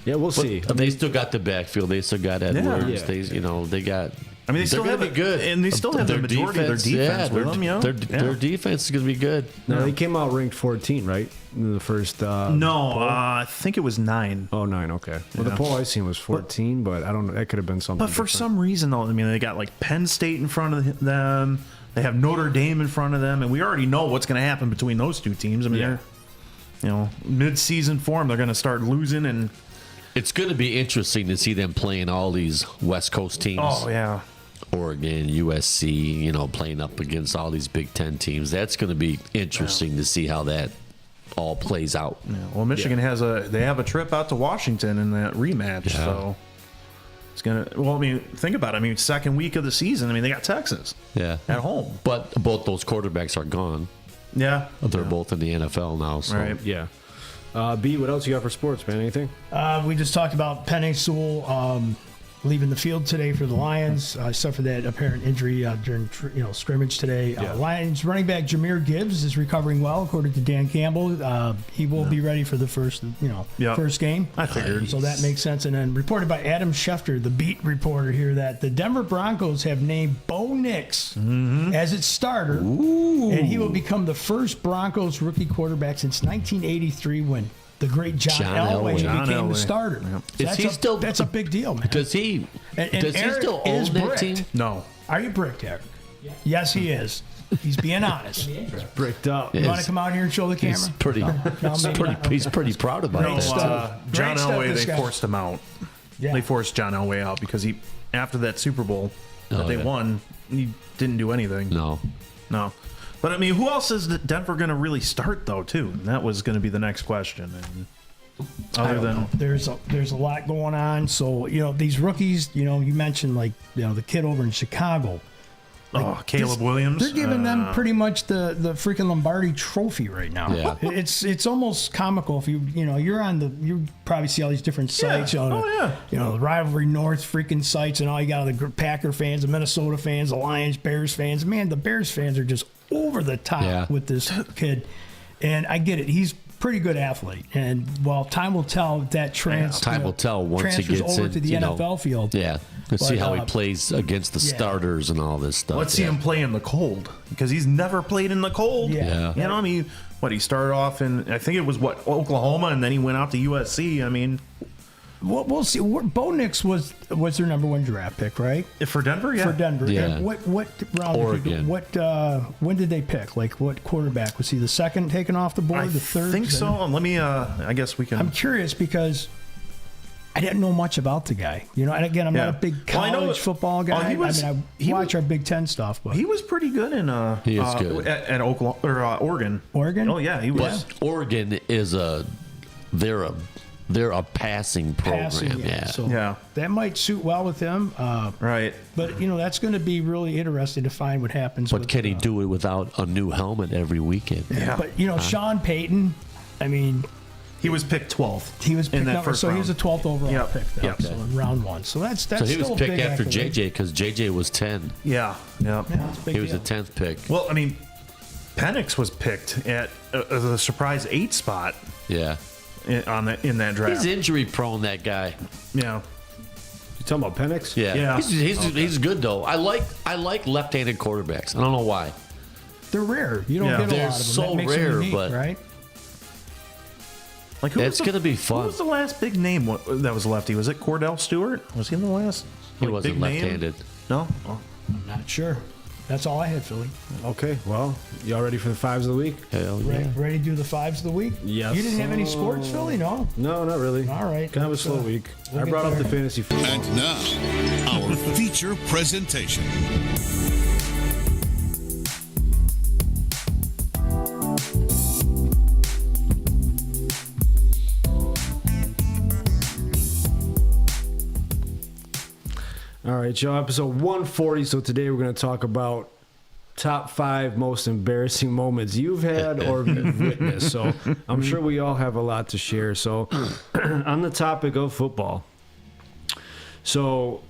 Yeah, we'll see. They still got the backfield. They still got Edwards. Yeah. They got. I mean, they still have be good, and they still have the majority of their defense with them. Their defense is going to be good. No, they came out ranked 14, right? In the first. No, I think it was 9. Oh, 9. Okay. Well, the poll I seen was 14, but I don't know. That could have been something. But for some reason, though, I mean, they got like Penn State in front of them. They have Notre Dame in front of them, and we already know what's going to happen between those two teams. I mean, they're, mid-season form, they're going to start losing, and it's going to be interesting to see them playing all these West Coast teams. Oh yeah. Oregon, USC, playing up against all these Big Ten teams. That's going to be interesting to see how that all plays out. Yeah. Well, Michigan have a trip out to Washington in that rematch, so it's gonna. Well, I mean, think about it. I mean, second week of the season. I mean, they got Texas. Yeah. At home, but both those quarterbacks are gone. Yeah. They're both in the NFL now. So. Right. Yeah. B, what else you got for sports, man? Anything? We just talked about Penei Sewell leaving the field today for the Lions. Suffered that apparent injury during scrimmage today. Lions running back Jahmyr Gibbs is recovering well, according to Dan Campbell. He will be ready for the first game. I figured. So that makes sense. And then reported by Adam Schefter, the beat reporter here, that the Denver Broncos have named Bo Nix as its starter. And he will become the first Broncos rookie quarterback since 1983 when the great John Elway became the starter. Yep. Is he still? That's a big deal, man. Does he? Does he still own that team? No. Are you bricked, Eric? Yes, he is. He's being honest. He's bricked up. You want to come out here and show the camera? He's pretty proud about it. John Elway, they guy. forced him out. Yeah. They forced John Elway out because he, after that Super Bowl that they won, he didn't do anything. No. But I mean, who else is Denver going to really start though? Too, and that was going to be the next question. And other than there's a lot going on. So these rookies. You mentioned the kid over in Chicago. Caleb Williams. They're giving them pretty much the freaking Lombardi Trophy right now. Yeah. It's almost comical if you probably see all these different sites. The Rivalry North freaking sites and all. You got the Packer fans, the Minnesota fans, the Lions, Bears fans. Man, the Bears fans are just over the top with this kid, and I get it. He's pretty good athlete, and time will tell if that time will tell once he gets over to the NFL field. Yeah. Let's see how he plays against the starters and all this stuff. Let's see him play in the cold because he's never played in the cold. Yeah. I mean, he started off in, I think it was Oklahoma, and then he went out to USC. I mean, we'll see. Bo Nix was their number 1 draft pick, right? For Denver, yeah. For Denver. Yeah. And what round? Oregon. When did they pick? What quarterback was he? The second taken off the board? The third? I think so. Let me. I guess we can. I'm curious because I didn't know much about the guy, and again, I'm not a big college football guy. I watch our Big Ten stuff, but he was pretty good in he is good at Oklahoma or Oregon. Oregon? Oh yeah, he was. But Oregon is they're a passing program. So that might suit well with him. Right. But that's going to be really interesting to find what happens. But can he do it without a new helmet every weekend? Yeah. But Sean Payton, I mean. He was picked 12th. He was picked in that up, first so round. he was a 12th overall pick. Yep. So in round 1. So that's so he was still picked big after accolade. JJ because JJ was 10. Yeah. He was a 10th pick. Well, I mean, Penix was picked at the surprise 8 spot. Yeah. In that draft. He's injury prone, that guy. Yeah. You talking about Penix? Yeah. He's good though. I like left-handed quarterbacks. I don't know why. They're rare. You don't get a lot of them. They're so that makes rare, them unique, but right? Like it's going to be fun. Who was the last big name that was lefty? Was it Cordell Stewart? Was he the last? He wasn't left-handed. No? Oh. I'm not sure. That's all I had, Philly. Okay, well, y'all ready for the 5s of the week? Hell yeah. Ready to do the 5s of the week? Yes. You didn't have any sports, Philly? No? No, not really. All right. Kind of a slow week. we'll I brought get up there. the fantasy football. And now, our feature presentation. All right, y'all, episode 140. So today we're going to talk about top 5 most embarrassing moments you've had or you've witnessed. So I'm sure we all have a lot to share. So on the topic of football. So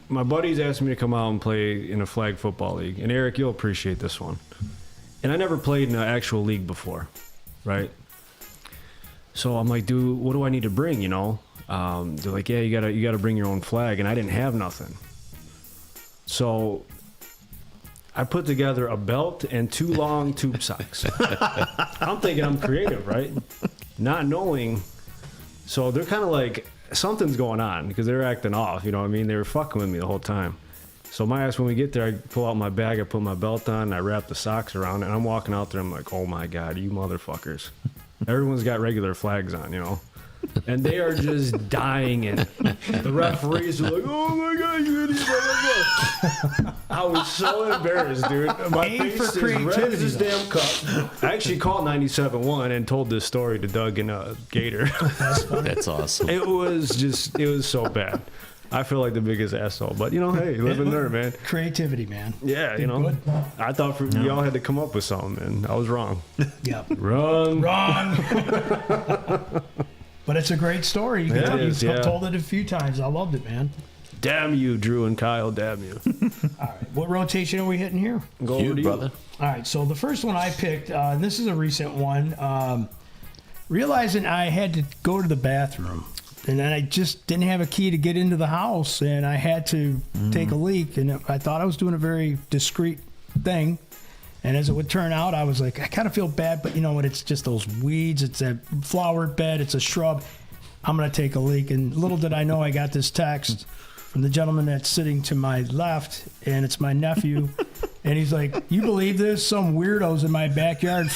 my buddies asked me to come out and play in a flag football league. And Eric, you'll appreciate this one. And I never played in an actual league before, right? So I'm like, dude, what do I need to bring, They're like, yeah, you gotta bring your own flag, and I didn't have nothing. So I put together a belt and 2 long tube socks. I'm thinking I'm creative, right? Not knowing. So they're kind of like, something's going on because they're acting off, you know what I mean? They were fucking with me the whole time. So my ass, when we get there, I pull out my bag, I put my belt on, and I wrap the socks around it, and I'm walking out there, I'm like, oh my God, you motherfuckers. Everyone's got regular flags on, And they are just dying, and the referees are like, "Oh my God, you idiot!" I was so embarrassed, dude. My face is red as this damn cup. I actually called 97.1 and told this story to Doug and Gator. That's awesome. It was so bad. I feel like the biggest asshole, but hey, live and learn, man. Creativity, man. Yeah, Good. I thought y'all had to come up with something, and I was wrong. Yep. Wrong. But it's a great story. You told it a few times. I loved it, man. Damn you, Drew and Kyle. Damn you. All right. What rotation are we hitting here? Go over to you, brother. All right. So the first one I picked, and this is a recent one, realizing I had to go to the bathroom. And then I just didn't have a key to get into the house, and I had to take a leak. And I thought I was doing a very discreet thing. And as it would turn out, I was like, I kind of feel bad, but you know what? It's just those weeds. It's a flower bed. It's a shrub. I'm going to take a leak. And little did I know, I got this text from the gentleman that's sitting to my left, and it's my nephew. And he's like, you believe this? Some weirdos in my backyard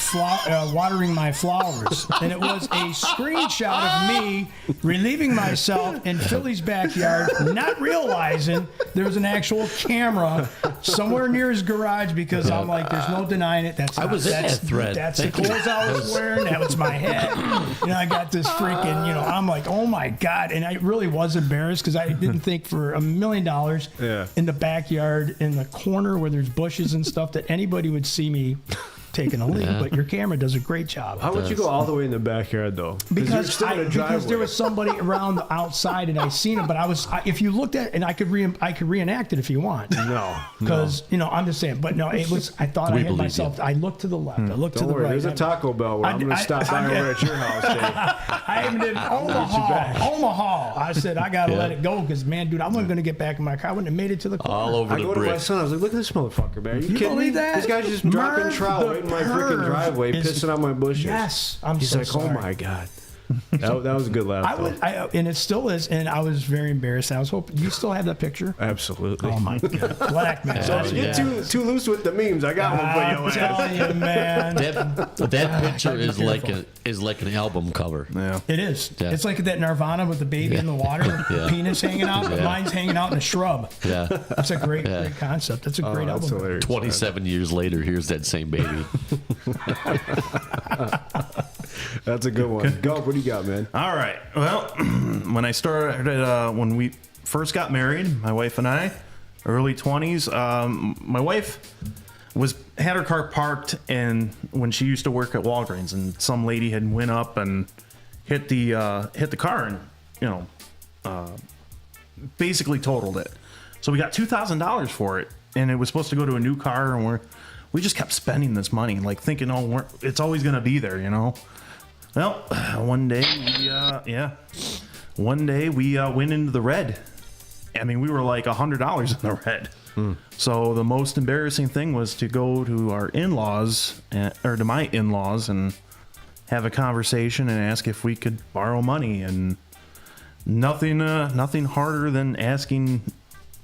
watering my flowers. And it was a screenshot of me relieving myself in Phillie's backyard, not realizing there was an actual camera somewhere near his garage, because I'm like, there's no denying it. That's in that thread. That's the clothes I was wearing. That was my head. You know, I got this freaking, you know, I'm like, oh my God. And I really was embarrassed, because I didn't think for $1 million in the backyard, in the corner where there's bushes and stuff, that anybody would see me taking a leak. But your camera does a great job. How would you go all the way in the backyard though? Because there was somebody around the outside and I seen it. But if you looked at it, and I could reenact it if you want. No, because you know, I'm just saying. But no, it was. I thought I had myself. I looked to the left. I looked to the right. There's a Taco Bell where I'm going to stop by over at your house. I even did Omaha. I said I got to let it go, because man, dude, I wasn't going to get back in my car. I wouldn't have made it to the corner. All over the I go to my son. I was like, look at this motherfucker, man. You kidding me? This guy's just dropping trout right in my freaking driveway, pissing on my bushes. Yes, He's so like, sorry. oh my God. That was a good laugh. And it still is, and I was very embarrassed. I was hoping you still have that picture. Absolutely. Oh my God, blackmail. So if you get too loose with the memes, I got one for you. I'm telling you, man. That picture is like an album cover. Yeah, it is. Yeah. It's like that Nirvana with the baby in the water, the penis hanging out, but mine's hanging out in a shrub. Yeah, that's a great concept. That's a great album. Hilarious, 27 years later, here's that same baby. That's a good one. Go, what do you got, man? All right. Well, when I started, when we first got married, my wife and I, early 20s, my wife had her car parked, and when she used to work at Walgreens, and some lady had went up and hit the car, and you know, basically totaled it. So we got $2,000 for it, and it was supposed to go to a new car, and we just kept spending this money, like thinking, oh, it's always gonna be there, you know. Well, one day we went into the red. I mean, we were like $100 in the red. So the most embarrassing thing was to go to our in-laws, or to my in-laws, and have a conversation and ask if we could borrow money. And nothing harder than asking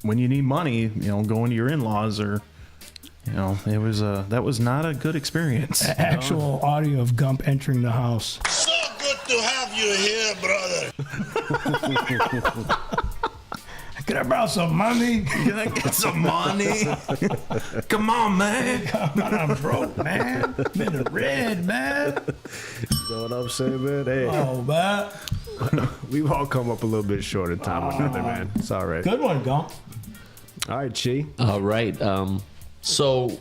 when you need money, you know, going to your in-laws, or you know, it was that was not a good experience. Actual audio of Gump entering the house. So good to have you here, brother. Can I borrow some money? Can I get some money? Come on, man. Come on, I'm broke, man. I'm in the red, man. You know what I'm saying, man? Hey. Oh, man. We've all come up a little bit short in time with another, man. It's all right. Good one, Gump. All right, Chi. All right. So,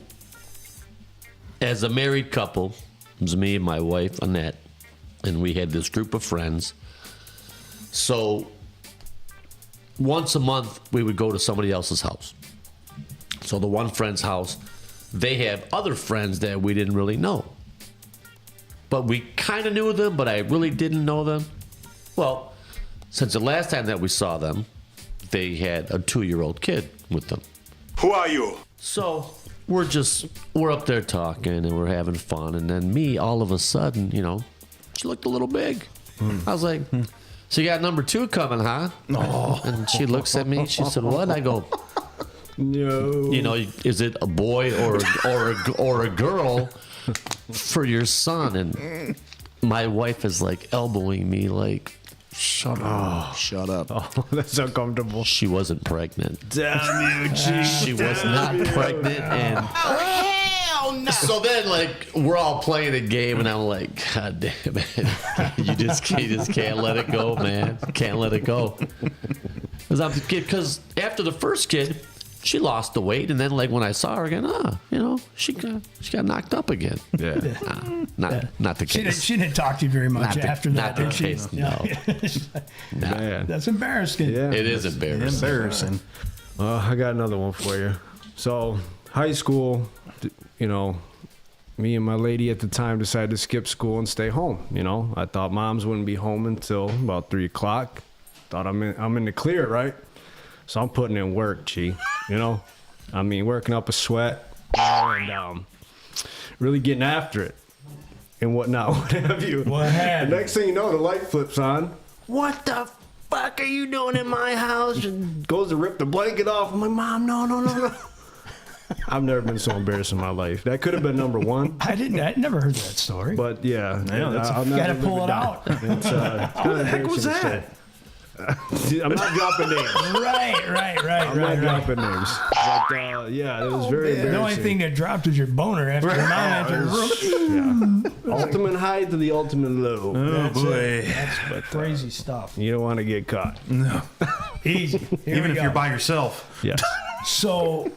as a married couple, it was me and my wife, Annette, and we had this group of friends. So, once a month, we would go to somebody else's house. So, the one friend's house, they have other friends that we didn't really know. But we kind of knew them, but I really didn't know them. Well, since the last time that we saw them, they had a 2-year-old kid with them. Who are you? So we're up there talking and we're having fun, and then me, all of a sudden, you know, she looked a little big. I was like, so you got number 2 coming, huh? Oh. And she looks at me, she said, what? I go, no. You know, is it a boy or a girl for your son? And my wife is like elbowing me like, shut up. Shut up. Oh, that's uncomfortable. She wasn't pregnant. Damn you, G. She was not pregnant, and Hell no. so then, like, we're all playing a game, and I'm like, God damn it, you just can't let it go, man. Can't let it go. Because after the first kid, she lost the weight, and then like when I saw her again, you know, she got knocked up again. Yeah, not the case. She didn't talk to you very much after that, did she? Case, no. Man. That's embarrassing. Yeah, it is embarrassing. I got another one for you. So, high school, you know, me and my lady at the time decided to skip school and stay home. You know, I thought moms wouldn't be home until about 3 o'clock. Thought I'm in the clear, right? So I'm putting in work, G. You know, I mean, working up a sweat, and really getting after it and whatnot, what have you. What happened? The next thing you know, the light flips on. What the fuck are you doing in my house? And goes to rip the blanket off. I'm like, Mom, no. I've never been so embarrassed in my life. That could have been number one. I never heard that story. But yeah, I'll gotta pull it out. It's, What the heck was that? I'm not dropping names. Right. I'm not dropping names. But yeah, it was very embarrassing. The only thing that dropped was your boner after your mom entered the room. Yeah. Ultimate high to the ultimate low. Oh, boy. That's crazy stuff. You don't want to get caught. No. Easy. Even if you're by yourself. Yes. So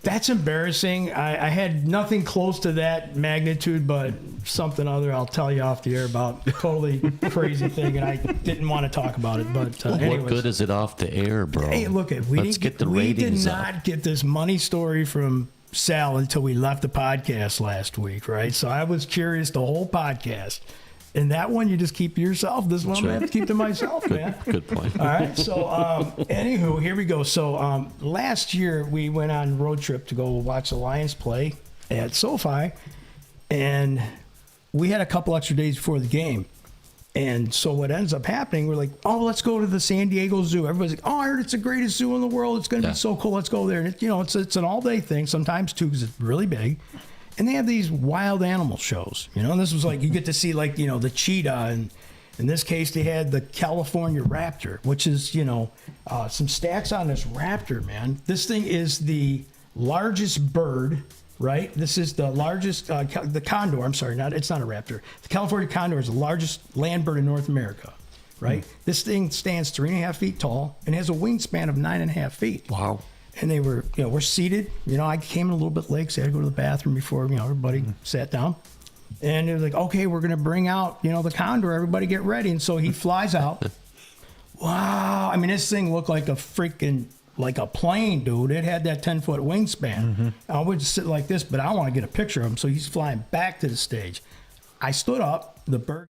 that's embarrassing. I had nothing close to that magnitude, but something other I'll tell you off the air about. Totally crazy thing, and I didn't want to talk about it. But anyways. What good is it off the air, bro? Hey, look, we did not get this money story from Sal until we left the podcast last week, right? So I was curious the whole podcast. And that one you just keep to yourself. This one I'm going to have to keep to myself, man. Good point. All right. So, anywho, here we go. So, last year we went on a road trip to go watch the Lions play at SoFi. And we had a couple extra days before the game. And so what ends up happening, we're like, oh, let's go to the San Diego Zoo. Everybody's like, oh, I heard it's the greatest zoo in the world. It's going to be so cool. Let's go there. And, it's an all-day thing, sometimes two, because it's really big. And they have these wild animal shows, and this was like, you get to see like, the cheetah. And in this case, they had the California raptor, which is, some stats on this raptor, man. This thing is the largest bird, right? This is the largest, the condor, I'm sorry, it's not a raptor. The California condor is the largest land bird in North America, right? This thing stands 3.5 feet tall and has a wingspan of 9.5 feet. Wow. And they were, we're seated. I came in a little bit late, so I had to go to the bathroom before, everybody sat down. And they were like, okay, we're going to bring out, the condor. Everybody get ready. And so he flies out. Wow. I mean, this thing looked like like a plane, dude. It had that 10-foot wingspan. I would just sit like this, but I want to get a picture of him. So he's flying back to the stage. I stood up. The bird.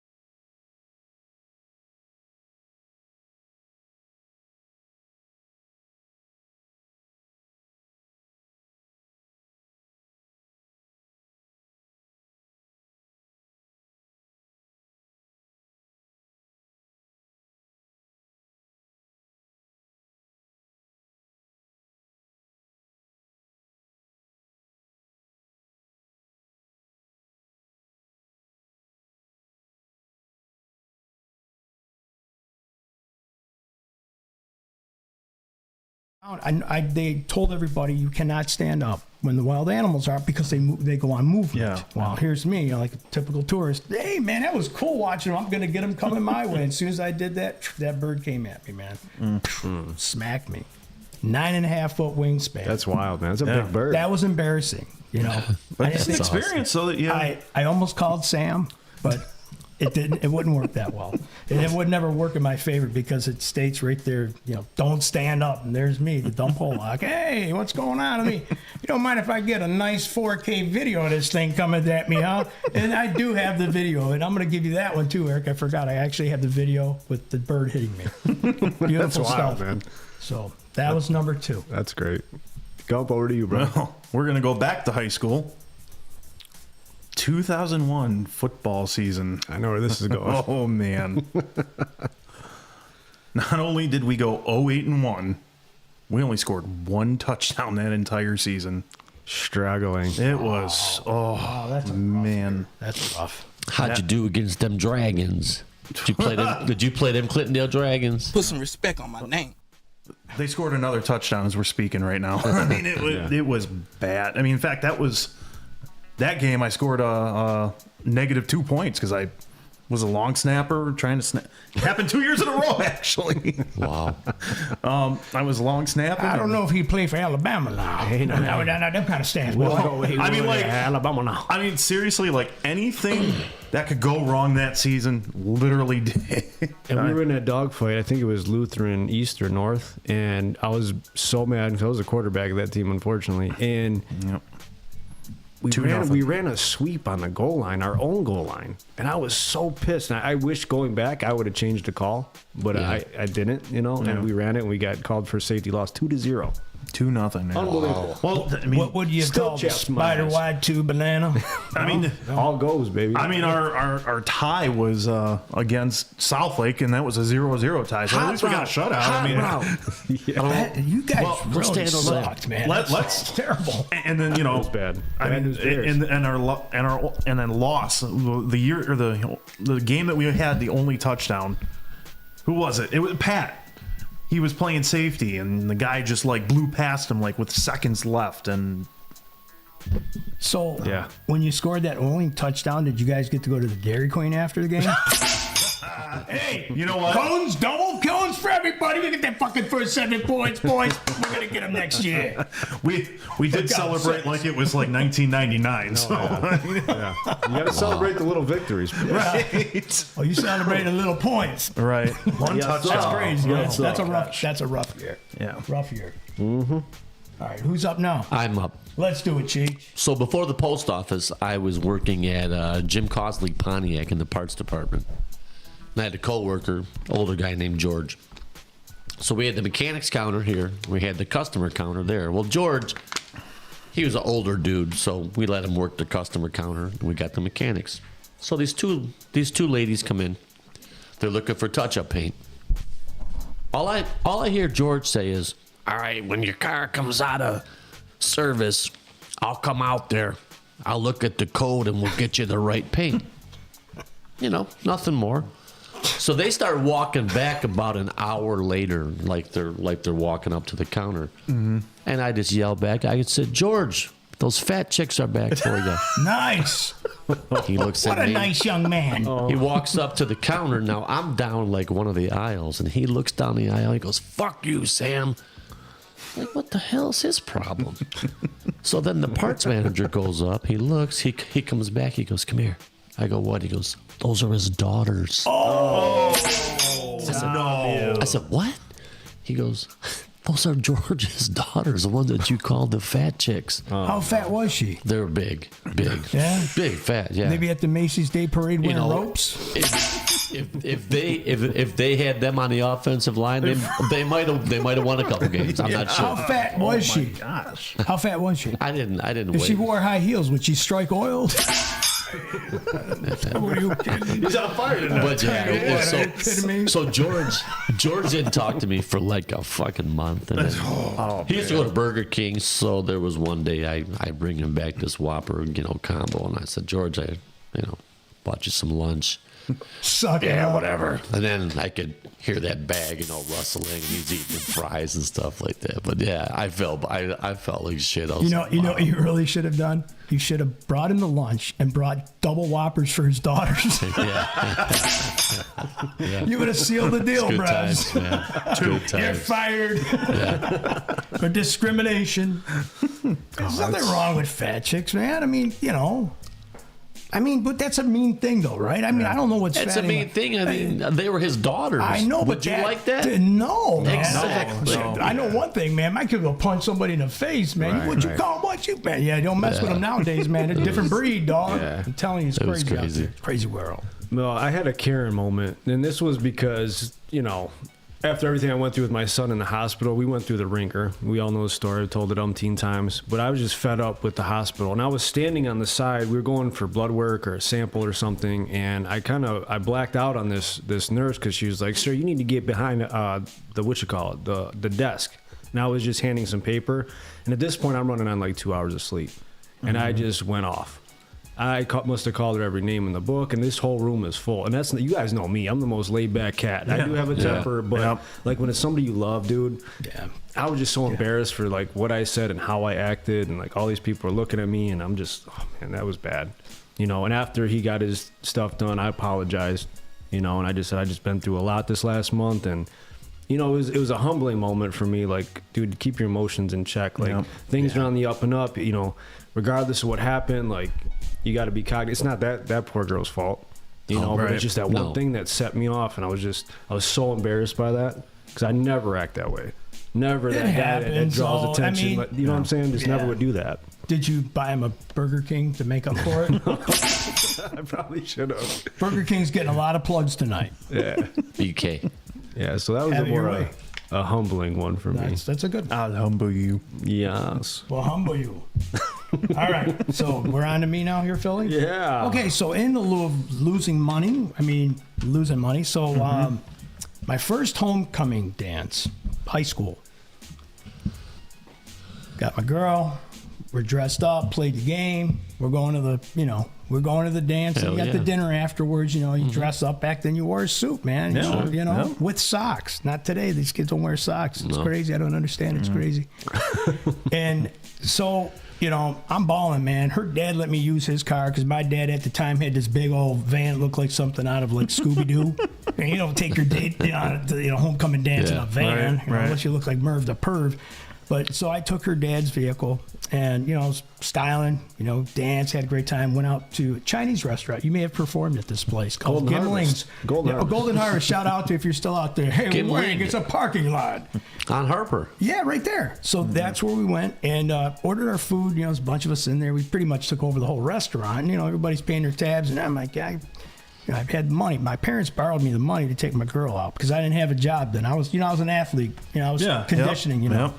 They told everybody you cannot stand up when the wild animals are because they go on movement. Yeah. Well, here's me, like a typical tourist. Hey, man, that was cool watching them. I'm going to get them coming my way. And as soon as I did that, that bird came at me, man. Smacked me. 9.5-foot wingspan. That's wild, man. That's a big bird. That was embarrassing, But it's an experience, so that I almost called Sam, but it didn't. It wouldn't work that well. And it would never work in my favor because it states right there, don't stand up. And there's me, the dumb hole. Like, hey, what's going on? I mean, you don't mind if I get a nice 4K video of this thing coming at me, huh? And I do have the video, and I'm going to give you that one too, Eric. I forgot. I actually have the video with the bird hitting me. Beautiful That's wild, stuff, man. So that was number 2. That's great. Gump, over to you, bro. Well, we're going to go back to high school. 2001 football season. I know where this is going. Oh, man. Not only did we go 0-8-1, we only scored 1 touchdown that entire season. Struggling. It was, that's man. That's rough. How'd you do against them Dragons? Did you play them Clintondale Dragons? Put some respect on my name. They scored another touchdown as we're speaking right now. I mean, it was bad. I mean, in fact, that game I scored a -2 points because I was a long snapper trying to snap. It happened 2 years in a row, actually. Wow. I was long snapping. I don't know if he played for Alabama now. No, them kind of stands. I mean, like Alabama now. I mean, seriously, like anything that could go wrong that season literally did. And we were in that dogfight. I think it was Lutheran East or North, and I was so mad because I was a quarterback of that team, unfortunately. And we ran a sweep on the goal line, our own goal line, and I was so pissed. And I wish going back I would have changed the call, but I didn't, And we ran it, and we got called for safety loss 2-0. 2-0. Unbelievable. Well, I mean, What would you still call chaps my spider ass. wide tube banana? I mean, all goes, baby. I mean, our tie was against Southlake, and that was a 0-0 tie. So at least we got a shutout. I mean, You guys we'll really stand on that. sucked, man. Let's terrible. And then That was bad. I Bad mean, news bears. and then loss the year or the game that we had the only touchdown. Who was it? It was Pat. He was playing safety, and the guy just like blew past him like with seconds left, and So, Yeah. when you scored that only touchdown, did you guys get to go to the Dairy Queen after the game? Hey, you know what? Cones, double cones for everybody. We get that fucking first 7 points, boys. We're gonna get them next year. we did God's celebrate sakes. like it was like 1999. So Yeah. You got to celebrate the little victories. right, Oh, you celebrated little points. right. One Yes, touchdown. That's crazy. Yes, That's a sir. rough year. Yeah. Rough year. Mm-hmm. All right, who's up now? I'm up. Let's do it, Cheech. So before the post office, I was working at Jim Cosley Pontiac in the parts department. And I had a coworker, older guy named George. So we had the mechanics counter here. We had the customer counter there. Well, George, he was an older dude, so we let him work the customer counter. And we got the mechanics. So these two ladies come in. They're looking for touch-up paint. All I hear George say is, "All right, when your car comes out of service, I'll come out there. I'll look at the code and we'll get you the right paint." You know, nothing more. So they start walking back about an hour later, like they're walking up to the counter. Mm-hmm. And I just yelled back. I said, "George, those fat chicks are back for you." Nice. He looks What at a me. nice young man. He walks up to the counter. Now I'm down like one of the aisles, and he looks down the aisle. He goes, "Fuck you, Sam." Like, what the hell is his problem? So then the parts manager goes up. He looks. He comes back. He goes, "Come here." I go, "What?" He goes, "Those are his daughters." Oh, I said, "What?" He goes, "Those are George's daughters, the ones that you called the fat chicks." How fat was she? They're big, Yeah? big, fat. Yeah. Maybe at the Macy's Day Parade wearing ropes? If they had them on the offensive line, they might have won a couple games. I'm not sure. How fat was she? Gosh. How fat was she? I didn't If wait. she wore high heels, would she strike oil? He's on fire tonight. But yeah, Are you kidding me? so George didn't talk to me for like a fucking month. And then he used to go to Burger King. So there was one day I bring him back this Whopper, combo, and I said, "George, I bought you some lunch." Suck it Yeah, up. whatever. And then I could hear that bag, rustling, and he's eating fries and stuff like that. But yeah, I felt like shit. I was You know like, what you really should have done? You should have brought him the lunch and brought double Whoppers for his daughters. Yeah. You would have sealed the deal, Good Brad. times, man. Good You're times. fired for discrimination. There's nothing wrong with fat chicks, man. But that's a mean thing, though, right? I mean, I don't know what's That's fat a mean anyway. thing. I mean, they were his daughters. I know, Would but you like that? No, man. Exactly. No. I know one thing, man. I could go punch somebody in the face, man. What'd you call what you, man? Yeah, don't mess with them nowadays, man. They're a different breed, dog. Yeah. I'm telling you, it's It was crazy. Out crazy. there. Crazy world. No, I had a Karen moment, and this was because, after everything I went through with my son in the hospital, we went through the ringer. We all know the story. I've told it umpteen times. But I was just fed up with the hospital. And I was standing on the side. We were going for blood work or a sample or something. And I blacked out on this nurse because she was like, "Sir, you need to get behind the desk." And I was just handing some paper. And at this point, I'm running on like 2 hours of sleep. And I just went off. I must have called her every name in the book, and this whole room is full. And you guys know me. I'm the most laid back cat. I do have a temper, but like when it's somebody you love, dude. Yeah. I was just so embarrassed for like what I said and how I acted, and like all these people are looking at me, and I'm just, oh man, that was bad. And after he got his stuff done, I apologized. And I just said I just been through a lot this last month, and it was a humbling moment for me. Like, dude, keep your emotions in check. Like things are on the up and up. Regardless of what happened, like. You got to be cognizant. It's not that poor girl's fault, but it's just that one thing that set me off, and I was so embarrassed by that because I never act that way. Never that guy that draws attention. You know what I'm saying? Just never would do that. Did you buy him a Burger King to make up for it? I probably should have. Burger King's getting a lot of plugs tonight. Yeah. BK. Yeah. So that was Have a your more way. a humbling one for me. That's a good one. I'll humble you. Yes. Well, humble you. All right, so we're on to me now here, Fillie? Yeah. Okay, so in the lieu of losing money, so my first homecoming dance, high school. Got my girl, we're dressed up, played the game, we're going to the dance, and you got the dinner afterwards, you dress up. Back then you wore a suit, man, with socks. Not today, these kids don't wear socks. It's crazy, I don't understand, it's crazy. And so, I'm balling, man. Her dad let me use his car because my dad at the time had this big old van, looked like something out of like Scooby-Doo. And you don't take your date to homecoming dance in a van, unless you look like Merv the Perv. But so I took her dad's vehicle and, styling, dance, had a great time, went out to a Chinese restaurant. You may have performed at this place called Gimling's. Golden Harvest. Shout out to if you're still out there. Hey, Wing, it's a parking lot. On Harper. Yeah, right there. So that's where we went and ordered our food. There's a bunch of us in there. We pretty much took over the whole restaurant. Everybody's paying their tabs. And I'm like, I've had money. My parents borrowed me the money to take my girl out because I didn't have a job then. I was an athlete. I was conditioning,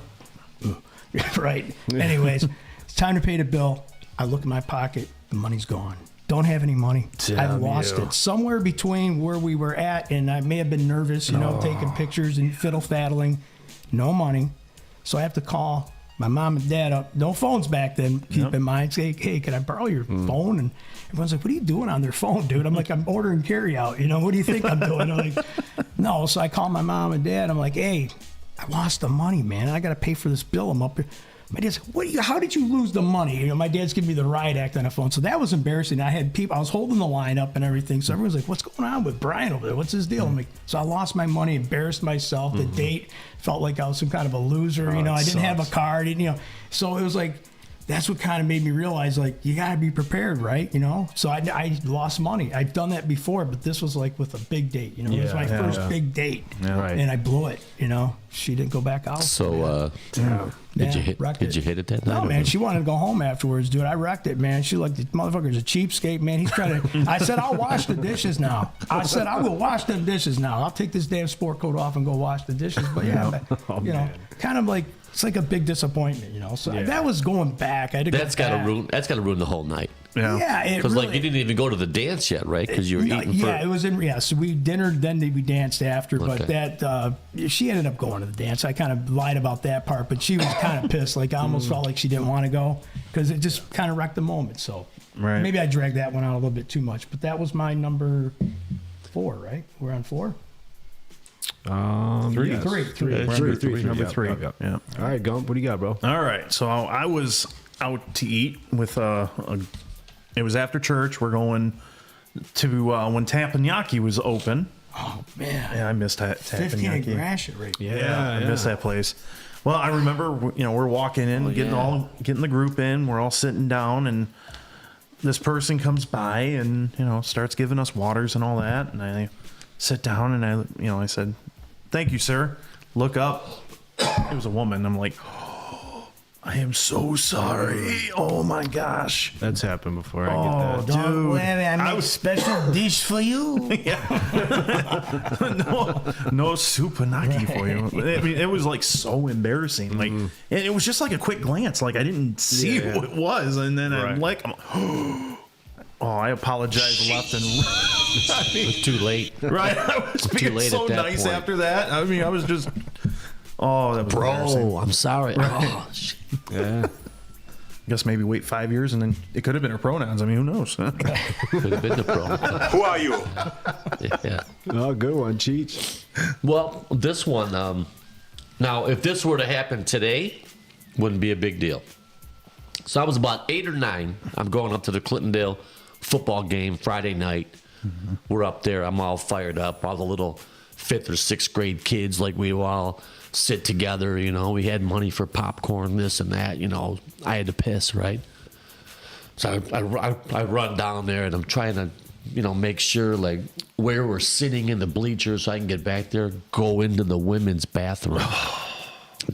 Right. Anyways, it's time to pay the bill. I look in my pocket. The money's gone. Don't have any money. I've lost it. Somewhere between where we were at and I may have been nervous, taking pictures and fiddle-faddling. No money. So I have to call my mom and dad up. No phones back then, keep in mind. Say, hey, can I borrow your phone? And everyone's like, what are you doing on their phone, dude? I'm like, I'm ordering carry out. What do you think I'm doing? I'm like, no. So I call my mom and dad. I'm like, hey, I lost the money, man. I got to pay for this bill. I'm up here. My dad's like, how did you lose the money? My dad's giving me the riot act on the phone. So that was embarrassing. I had people, I was holding the line up and everything. So everyone's like, what's going on with Brian over there? What's his deal? I'm like, so I lost my money, embarrassed myself. The date felt like I was some kind of a loser. I didn't have a card. So it was like, that's what kind of made me realize, like, you got to be prepared, right? So I lost money. I've done that before, but this was like with a big date. It was my first big date. And I blew it, She didn't go back out. So, did you hit it that night? No, man. She wanted to go home afterwards, dude. I wrecked it, man. She like, the motherfucker's a cheapskate, man. He's trying to. I said, I'll wash the dishes now. I said, I will wash them dishes now. I'll take this damn sport coat off and go wash the dishes. But kind of like. It's like a big disappointment, So that was going back. I had to That's got to ruin the whole night. Yeah, because you didn't even go to the dance yet, right? Because you were eating. Yeah, it was in. Yeah, so we dinnered, then we danced after. But that she ended up going to the dance. I kind of lied about that part, but she was kind of pissed. Like I almost felt like she didn't want to go because it just kind of wrecked the moment. So maybe I dragged that one out a little bit too much. But that was my number 4. Right? We're on 4. Three. Yes. Three. Number three. Yeah. All right, Gump, what do you got, bro? All right. So I was out to eat with it was after church. We're going to when Teppanyaki was open. Oh man. Yeah, I missed that. 15 and Gratiot, right? Yeah, I missed that place. Well, I remember we're walking in, getting the group in. We're all sitting down, and this person comes by and starts giving us waters and all that, and I sit down and I said, "Thank you, sir." Look up. It was a woman. I'm like, oh, I am so sorry. Oh my gosh. That's happened before. I get that. Dude. I made a special dish for you. no supanaki for you. I mean, it was like so embarrassing. Like, and it was just like a quick glance. Like I didn't see who it was, and then I'm like, oh, I apologize left and right. It was too late. Right? I was being so nice point. After that. I mean, I was just, that was embarrassing. I'm sorry. Right. Oh, shit. Yeah. I guess maybe wait 5 years and then it could have been her pronouns. I mean, who knows? Could have been the pronoun. Who are you? Yeah. Oh, good one, Cheech. Well, this one, now, if this were to happen today, wouldn't be a big deal. So I was about 8 or 9. I'm going up to the Clintondale football game Friday night. Mm-hmm. We're up there. I'm all fired up. All the little 5th or 6th grade kids, like we all sit together. We had money for popcorn, this and that. I had to piss, right? So I run down there and I'm trying to, make sure like where we're sitting in the bleachers so I can get back there, go into the women's bathroom.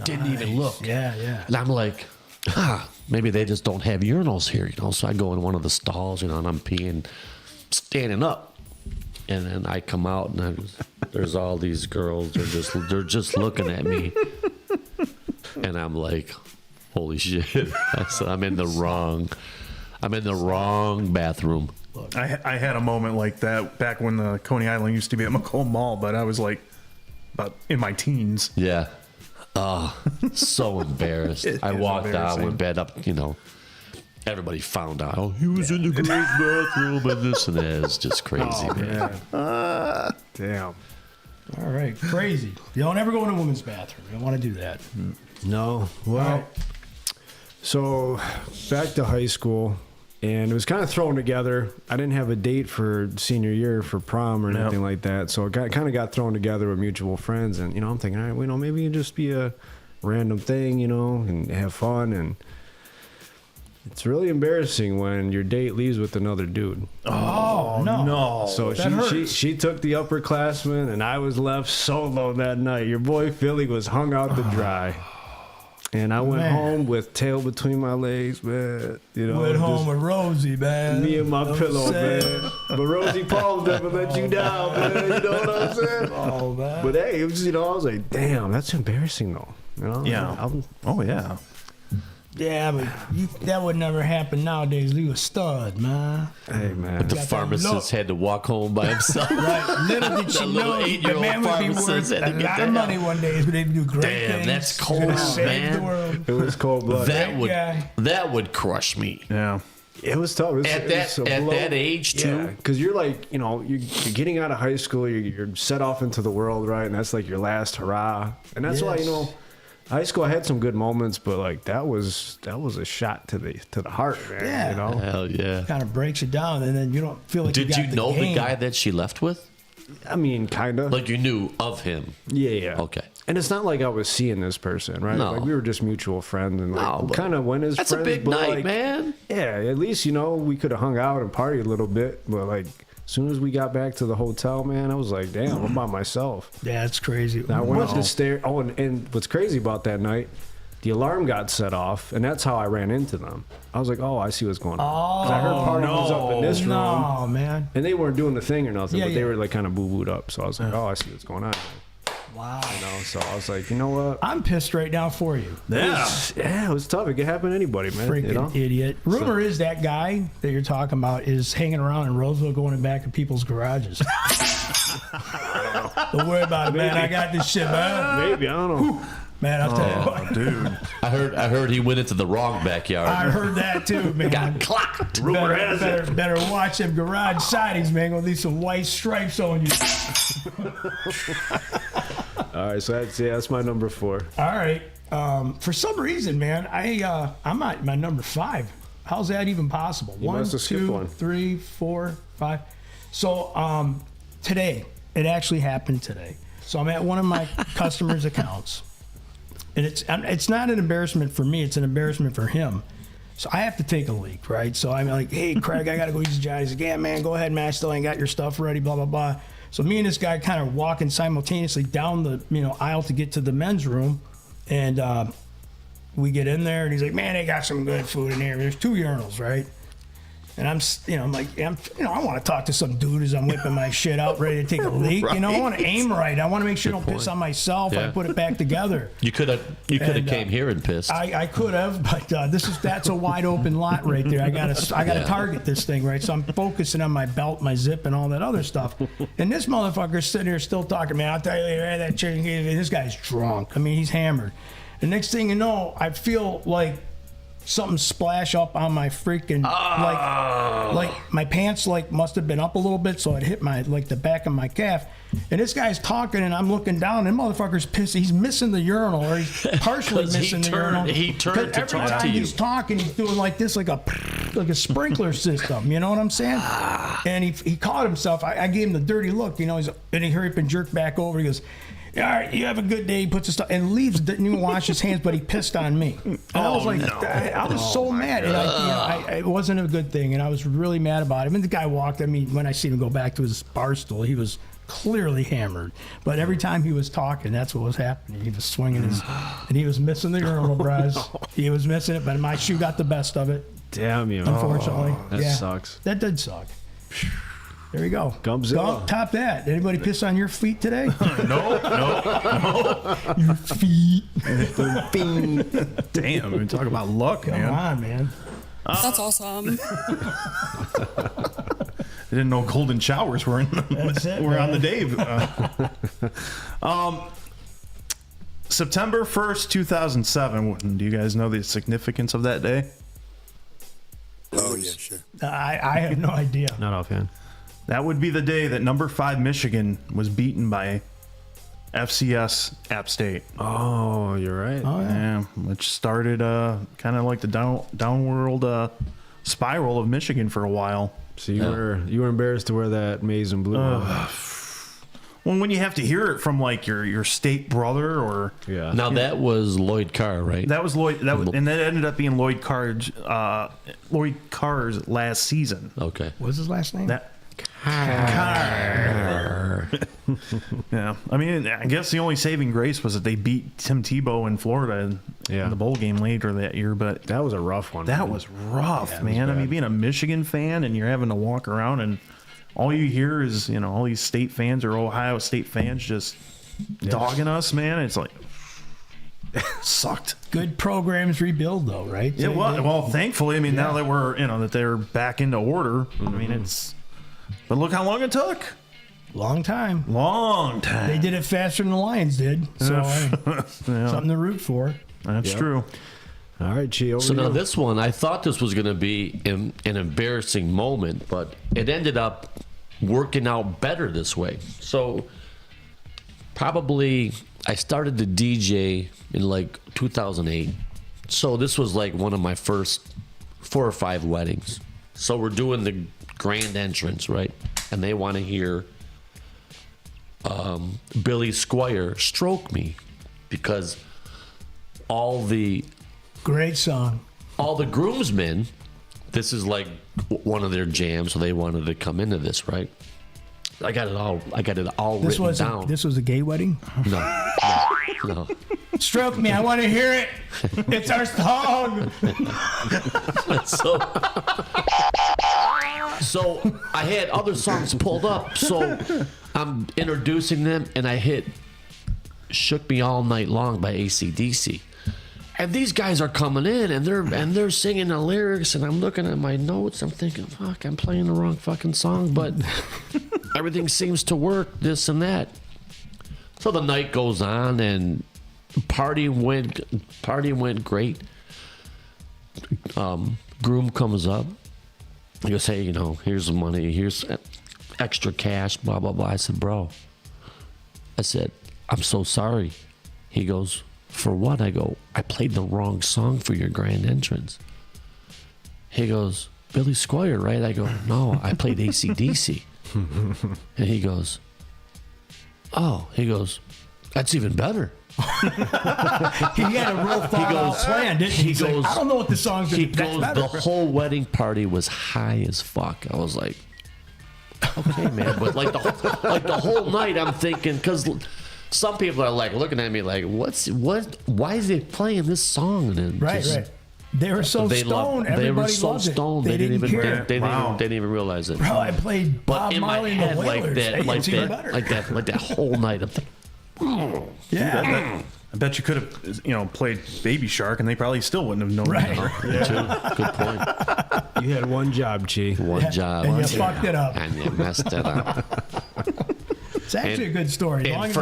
Didn't even look. Yeah. And I'm like, maybe they just don't have urinals here, So I go in one of the stalls, and I'm peeing, standing up. And then I come out and there's all these girls. They're just looking at me, and I'm like, "Holy shit!" I'm in the wrong bathroom. I had a moment like that back when the Coney Island used to be at Macomb Mall, but I was like about in my teens. Yeah. Oh, so embarrassed. I walked out, went bed up, everybody found out. Oh, he was in the girls' bathroom and this and that. It's just crazy, man. Damn. All right, crazy. You don't ever go in a woman's bathroom. You don't want to do that. No. Well, so back to high school, and it was kind of thrown together. I didn't have a date for senior year for prom or anything like that, so it kind of got thrown together with mutual friends. And I'm thinking, all right, maybe it'd just be a random thing, and have fun. And it's really embarrassing when your date leaves with another dude. Oh no! So she took the upperclassman, and I was left solo that night. Your boy Fillie was hung out to dry. And I went home with tail between my legs, man. Went home with Rosie, man. Me and my pillow, man. But Rosie Paul's never let you down, man. You know what I'm saying? Oh, man. But hey, it was, I was like, damn, that's embarrassing, though. Yeah. Oh, yeah. Yeah, but that would never happen nowadays. You a stud, man. Hey, man. But the pharmacist had to walk home by himself. Right. Little did she know the man would be worth a lot of money one day. But they'd do great things. Damn, that's cold, man. It was cold blood. That would crush me. Yeah. It was tough. At that age, too. Because you're like, you're getting out of high school. You're set off into the world, right? And that's like your last hurrah. And that's why, high school, I had some good moments, but like that was a shot to the heart, man. Yeah. Hell yeah. Kind of breaks you down, and then you don't feel like Did you you know the the guy that she left with? I mean, kind of. Like you knew of him. Yeah. Okay. And it's not like I was seeing this person, right? No. Like we were just mutual friends, and like kind of went as that's friends. That's a big but night, man. Yeah, at least we could have hung out and partied a little bit, but like. As soon as we got back to the hotel, man, I was like, damn, I'm by myself. Yeah, it's crazy. And I went up the stairs. Oh, and what's crazy about that night, the alarm got set off, and that's how I ran into them. I was like, oh, I see what's going on. 'Cause I heard party was up in this room. No, man. And they weren't doing the thing or nothing, but they were like kind of boo-booed up. So I was like, oh, I see what's going on. Wow. So I was like, you know what? I'm pissed right now for you. It was tough. It could happen to anybody, man. Freaking idiot. Rumor is that guy that you're talking about is hanging around in Roseville going back to people's garages. Don't worry about it, man. I got this shit, man. Maybe. I don't know. Man, I'll tell you what. Dude. I heard he went into the wrong backyard. I heard that too, man. Got clocked. Rumor has it. Better watch them garage sidings, man. Gonna leave some white stripes on you. All right, so that's my number 4. All right. For some reason, man, I'm at my number 5. How's that even possible? You must have skipped 1, 3, 4, 5. So today, it actually happened today. So I'm at one of my customers' accounts, and it's not an embarrassment for me. It's an embarrassment for him. So I have to take a leak, right? So I'm like, hey, Craig, I got to go use the jar. He's like, yeah, man, go ahead, man. I still ain't got your stuff ready, blah, blah, blah. So me and this guy kind of walking simultaneously down the aisle to get to the men's room, and we get in there, and he's like, "Man, they got some good food in here. There's 2 urinals, right?" And I'm like, I want to talk to some dude as I'm whipping my shit out, ready to take a leak. Right. I want to aim right. I want to make sure I don't piss on myself. I put it back together. You could have came here and pissed. I could have, but that's a wide open lot right there. I gotta target this thing, right? So I'm focusing on my belt, my zip, and all that other stuff. And this motherfucker's sitting here still talking, man. I'll tell you later, that chicken. This guy's drunk. I mean, he's hammered. And next thing you know, I feel like something splash up on my freaking like my pants must have been up a little bit, so it hit the back of my calf. And this guy's talking, and I'm looking down, and motherfucker's pissed. He's missing the urinal, or he's partially missing the urinal. He turned to talk to you. Every time he's talking, he's doing like this, like a sprinkler system. You know what I'm saying? And he caught himself. I gave him the dirty look, and he hurried up and jerked back over. He goes, all right, you have a good day. He puts his stuff and leaves. Didn't even wash his hands, but he pissed on me. And I was like, I was so mad. And it wasn't a good thing, and I was really mad about him. And the guy walked. I mean, when I seen him go back to his bar stool, he was clearly hammered. But every time he was talking, that's what was happening. He was swinging and he was missing the urinal, bros. He was missing it, but my shoe got the best of it. Damn you! Unfortunately, that sucks. That did suck. There you go. Gumpzilla. Top that. Anybody piss on your feet today? No. Your feet. Damn, we talk about luck, Come on, man. That's awesome. I didn't know golden showers were were on the Dave. September 1st, 2007. Do you guys know the significance of that day? Oh, yeah, sure. I have no idea. Not offhand. That would be the day that number 5 Michigan was beaten by FCS App State. Oh, you're right. Oh, Yeah, which started kind of like the downward spiral of Michigan for a while. So you were embarrassed to wear that maize and blue. Well, when you have to hear it from like your state brother or Now that was Lloyd Carr, right? that was Lloyd and that ended up being Lloyd Carr's last season. Okay. What's his last name? Carr. Yeah, I mean, I guess the only saving grace was that they beat Tim Tebow in Florida in the bowl game later that year. But that was a rough one. That was rough, man. I mean, being a Michigan fan and you're having to walk around and all you hear is, all these state fans or Ohio State fans just dogging us, man. It's like, sucked. Good programs rebuild, though, right? Yeah, well, thankfully, I mean, now that we're, that they're back into order, I mean, but look how long it took. Long time. They did it faster than the Lions did. So, something to root for. That's true. All right, Chi. So now this one, I thought this was going to be an embarrassing moment, but it ended up working out better this way. So probably I started to DJ in like 2008. So this was like one of my first 4 or 5 weddings. So we're doing the grand entrance, right? And they want to hear Billy Squire Stroke Me because all the great song. All the groomsmen, this is like one of their jams, so they wanted to come into this, right? I got it all written down. This was a gay wedding? No. Stroke me, I want to hear it. It's our song. So I had other songs pulled up, so I'm introducing them, and I hit "Shook Me All Night Long" by AC/DC. And these guys are coming in and they're singing the lyrics, and I'm looking at my notes. I'm thinking, fuck, I'm playing the wrong fucking song, but everything seems to work, this and that. So the night goes on and party went great. Groom comes up. He goes, hey, here's the money, here's extra cash, blah, blah, blah. I said, bro, I'm so sorry. He goes, for what? I go, I played the wrong song for your grand entrance. He goes, Billy Squire, right? I go, no, I played AC/DC. And he goes, oh, that's even better. He had a real thought out plan, didn't he? Like, I don't know what the song's going to be. The whole wedding party was high as fuck. I was like, okay, man. But like the whole night I'm thinking, because some people are like looking at me like, why is he playing this song? And right. They were so stoned. They were Everybody so loved it. stoned. They didn't even realize it. Bro, I played Bob in Marley my and head the Wailers. like that whole night. I'm thinking, yeah. I bet you could have, played Baby Shark, and they probably still wouldn't have known. Right. Good point. You had one job, Chi. One job. And you fucked it up. And you messed it up. It's actually a good story. In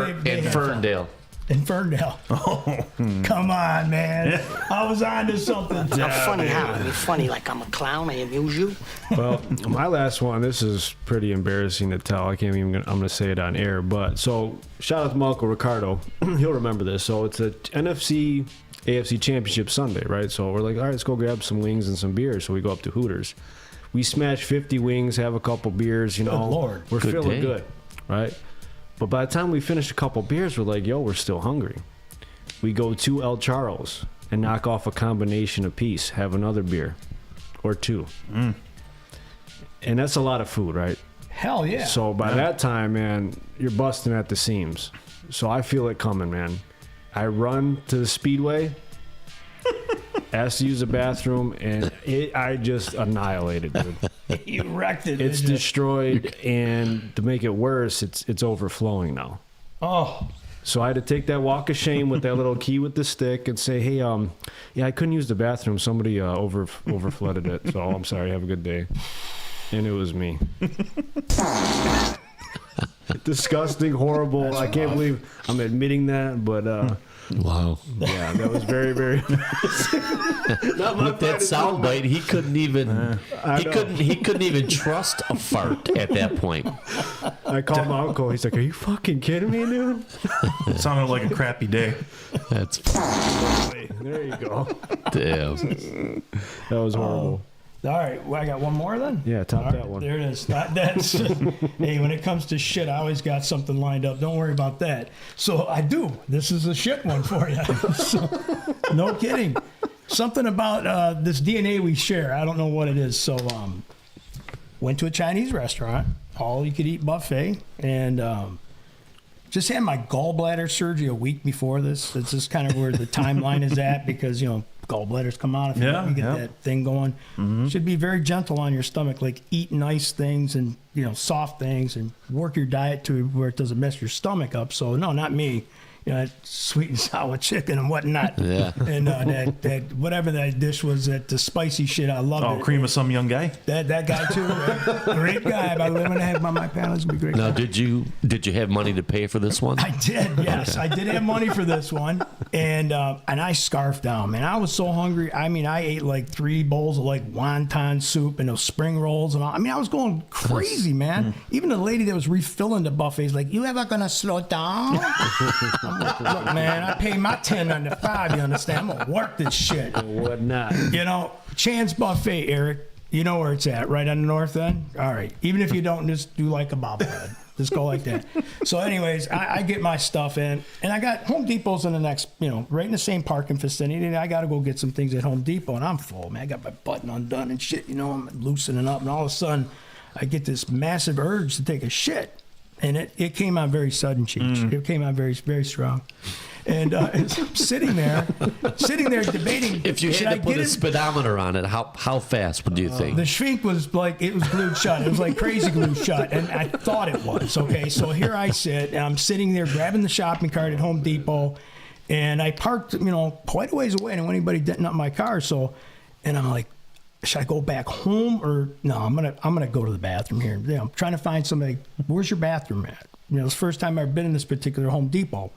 Ferndale. In Ferndale. Oh, come on, man. I was on to something. I'm funny how? I'm funny like I'm a clown. I amuse you. Well, my last one, this is pretty embarrassing to tell. I'm going to say it on air. But so shout out to my Uncle Ricardo. He'll remember this. So it's a NFC AFC Championship Sunday, right? So we're like, all right, let's go grab some wings and some beers. So we go up to Hooters. We smash 50 wings, have a couple beers, Good Lord. We're Good feeling day. good, right? But by the time we finish a couple beers, we're like, yo, we're still hungry. We go to El Charles and knock off a combination apiece, have another beer or two. And that's a lot of food, right? Hell yeah. So by that time, man, you're busting at the seams. So I feel it coming, man. I run to the Speedway, ask to use the bathroom, and I just annihilated, dude. You wrecked it. It's didn't you? destroyed, and to make it worse, it's overflowing now. Oh. So I had to take that walk of shame with that little key with the stick and say, hey, yeah, I couldn't use the bathroom. Somebody overflooded it. So I'm sorry. Have a good day. And it was me. Disgusting, horrible. I can't believe I'm admitting that, but wow. Yeah, that was very, very. With that soundbite, he couldn't even. He couldn't even trust a fart at that point. I called my uncle. He's like, "Are you fucking kidding me, dude?" It sounded like a crappy day. That's. There you go. Damn. That was horrible. All right, well, I got one more then? Yeah, top All that right, one. There it is. That's hey, when it comes to shit, I always got something lined up. Don't worry about that. So I do. This is a shit one for you. So, no kidding. Something about this DNA we share. I don't know what it is. So went to a Chinese restaurant, all you could eat buffet, and just had my gallbladder surgery a week before this. It's just kind of where the timeline is at because, you know, gallbladders come out if you get that thing going. Should be very gentle on your stomach, like eat nice things and, you know, soft things and work your diet to where it doesn't mess your stomach up. So, no, not me. You know, that sweet and sour chicken and whatnot. Yeah. And that whatever that dish was, that the spicy shit, I love it. Oh, cream of some young guy? That guy too. Right? Great guy. If I live and have my panels, would be great. Now, did you have money to pay for this one? I did, yes. I did have money for this one. And I scarfed down, man. I was so hungry. I mean, I ate like 3 bowls of like wonton soup and those spring rolls and all. I mean, I was going crazy, man. Even the lady that was refilling the buffet is like, "You ever gonna slow down?" Look, man, I pay my 10 on the 5, you understand? I'm going to work this shit. What not? You know, Chan's Buffet, Eric, you know where it's at, right on the north end? All right. Even if you don't, just do like a bobblehead. Just go like that. So anyways, I get my stuff in, and I got Home Depot's in the next, you know, right in the same parking vicinity, and I got to go get some things at Home Depot, and I'm full, man. I got my button undone and shit, you know, I'm loosening up, and all of a sudden, I get this massive urge to take a shit. And it came out very sudden, Cheech. It came out very, very strong. And I'm sitting there debating. If you had to put a speedometer on it, how fast would you think? The shrink was like, it was glued shut. It was like crazy glued shut. And I thought it was. Okay, so here I sit, and I'm sitting there grabbing the shopping cart at Home Depot. And I parked, you know, quite a ways away. I didn't want anybody denting up my car. So, and I'm like, should I go back home or no? I'm gonna go to the bathroom here. You know, I'm trying to find somebody. Where's your bathroom at? You know, it's the first time I've been in this particular Home Depot,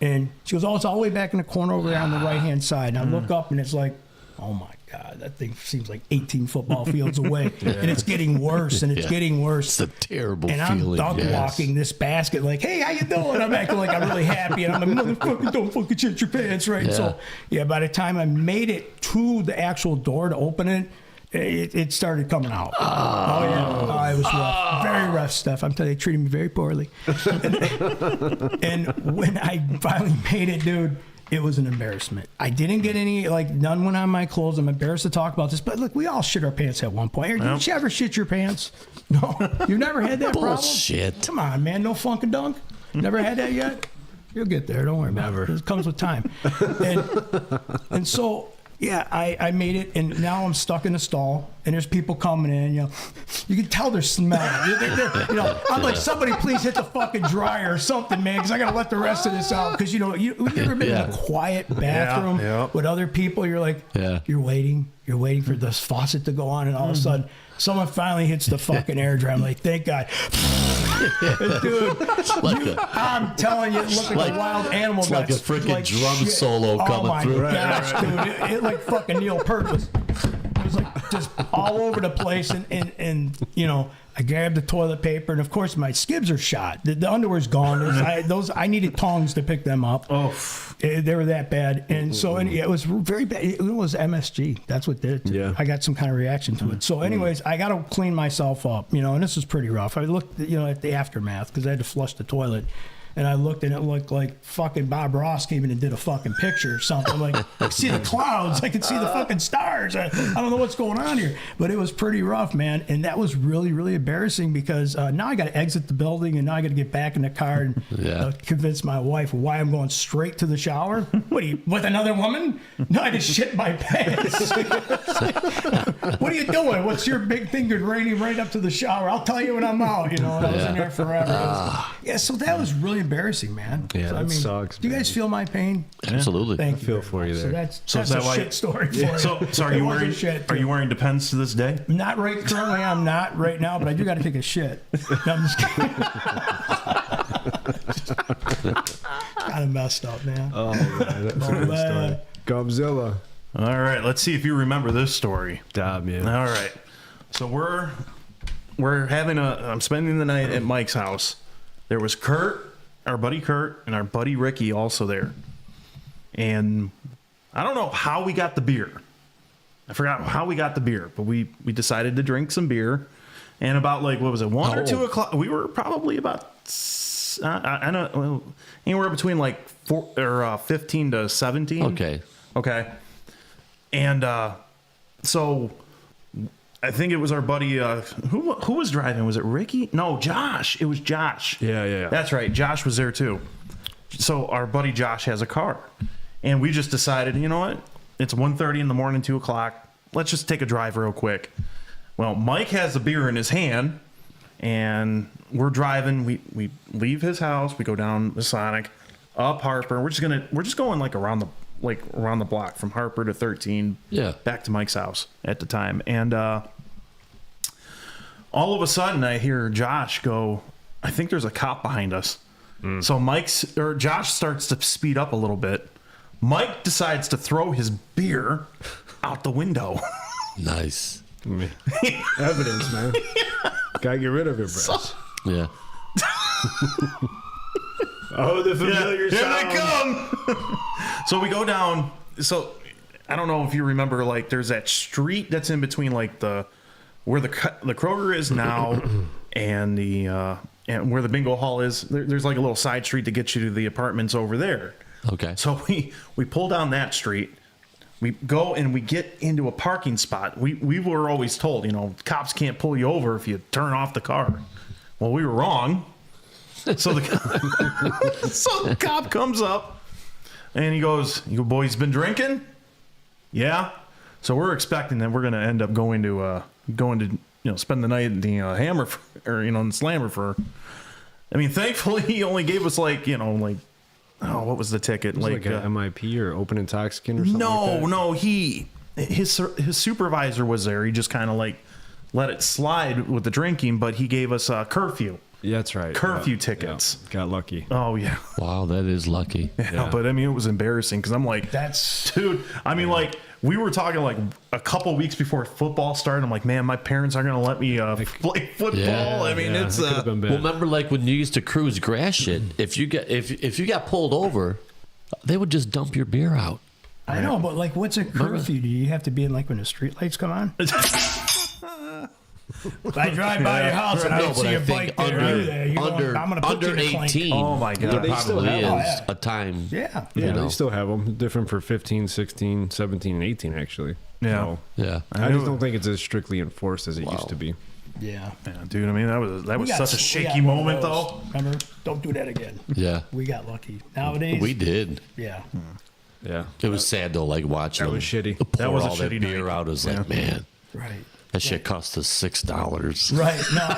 and she goes, "Oh, it's all the way back in the corner over there on the right hand side." And I look up, and it's like, oh my God, that thing seems like 18 football fields away, and it's getting worse, and it's getting worse. It's a terrible and feeling. I'm dog walking this basket like, "Hey, how you doing?" I'm acting like I'm really happy, and I'm like, "Motherfucker, don't fucking shit your pants," right? Yeah. So yeah, by the time I made it to the actual door to open it. It started coming out. Oh yeah, it was rough, very rough stuff. I'm telling you, they treated me very poorly. And when I finally made it, dude, it was an embarrassment. I didn't get any, like, none went on my clothes. I'm embarrassed to talk about this, but look, we all shit our pants at one point. Eric, did you ever shit your pants? No, you never had that problem. Bullshit. Come on, man, no funk and dunk. Never had that yet. You'll get there. Don't worry about it. It comes with time. And so. Yeah, I made it, and now I'm stuck in a stall, and there's people coming in. You know, you can tell they're smelling. You know, I'm like, somebody please hit the fucking dryer or something, man, because I gotta let the rest of this out. Because you know, you ever been in a quiet bathroom with other people? You're like, you're waiting for this faucet to go on, and all of a sudden, someone finally hits the fucking air dryer. I'm like, thank God. Dude, I'm telling you, it looked like a wild animal. It's like a freaking drum solo coming through. Oh my gosh, dude! It like fucking Neil Peart was. It was like just all over the place, and you know, I grabbed the toilet paper, and of course my skibs are shot. The underwear's gone. I needed tongs to pick them up. Oh, they were that bad, and so it was very bad. It was MSG. That's what did it. Yeah, I got some kind of reaction to it. So, anyways, I got to clean myself up, you know, and this is pretty rough. I looked, you know, at the aftermath because I had to flush the toilet. And I looked, and it looked like fucking Bob Ross came in and did a fucking picture or something. Like, I could see the clouds. I could see the fucking stars. I don't know what's going on here. But it was pretty rough, man. And that was really, really embarrassing because now I got to exit the building, and now I got to get back in the car and convince my wife why I'm going straight to the shower. What are you, with another woman? No, I just shit my pants. What are you doing? What's your big finger raining right up to the shower? I'll tell you when I'm out. And I was in there forever. Yeah, so that was really embarrassing, man. Yeah, so, that sucks. Do you guys feel my pain? Absolutely. Thank you. I feel for you there. So that's a shit story for you. So are you wearing Depends to this day? Not right currently. I'm not right now, but I do got to take a shit. No, I'm just kidding. Kind of messed up, man. Oh, man, that's a good story. Gumzilla. All right, let's see if you remember this story. Damn, man. All right, so we're having I'm spending the night at Mike's house. There was Kurt, our buddy Kurt, and our buddy Ricky also there. And I don't know how we got the beer. I forgot how we got the beer, but we decided to drink some beer. And about what was it, 1 or 2 o'clock? We were probably about I don't know, anywhere between 15 to 17. Okay. And so I think it was our buddy. Who was driving? Was it Ricky? No, Josh. It was Josh. Yeah. That's right. Josh was there too. So our buddy Josh has a car, and we just decided, you know what? It's 1:30 in the morning, 2 o'clock. Let's just take a drive real quick. Well, Mike has the beer in his hand, and we're driving. We leave his house. We go down the Sonic, up Harper. We're just going around the block from Harper to 13. Yeah. Back to Mike's house at the time, and all of a sudden I hear Josh go, I think there's a cop behind us. So Josh starts to speed up a little bit. Mike decides to throw his beer out the window. Nice. Evidence, man. Gotta get rid of it, bro. Yeah. Oh, the familiar sound. Here they come. So we go down. So I don't know if you remember, there's that street that's in between, where the Kroger is now and and where the bingo hall is. There's a little side street to get you to the apartments over there. Okay. So we pull down that street. We go and we get into a parking spot. We were always told, cops can't pull you over if you turn off the car. Well, we were wrong. So the cop comes up and he goes, "You boys been drinking?" Yeah. So we're expecting that we're going to end up going to spend the night at the Hammer in Slammer for. I mean, thankfully he only gave us what was the ticket? Like a MIP or open intoxicant or something? No. His supervisor was there. He just kind of let it slide with the drinking, but he gave us a curfew. Yeah, that's right. Curfew tickets. Yeah. Got lucky. Oh yeah. Wow, that is lucky. Yeah, but I mean, it was embarrassing because I'm like, dude. I mean, we were talking a couple weeks before football started. I'm like, man, my parents aren't gonna let me play football. Yeah, I mean, it's well, remember when you used to cruise grass shit. If you got pulled over, they would just dump your beer out. I know, but what's a curfew? Do you have to be in when the street lights come on? If I drive by your house and I don't see a bike there, I'm going to put you in a clink. 18. Oh my God. There probably is a time. Yeah. They still have them. Different for 15, 16, 17, and 18, actually. Yeah. So, yeah. I just don't think it's as strictly enforced as it used to be. Yeah. Dude, I mean, that was such a shaky moment, though. Remember? Don't do that again. Yeah. We got lucky. Nowadays. We did. Yeah. Yeah. It was sad, though, watching that was shitty. That was all a shitty that beer night. out. It was man. Right. That shit cost us $6. Right. No,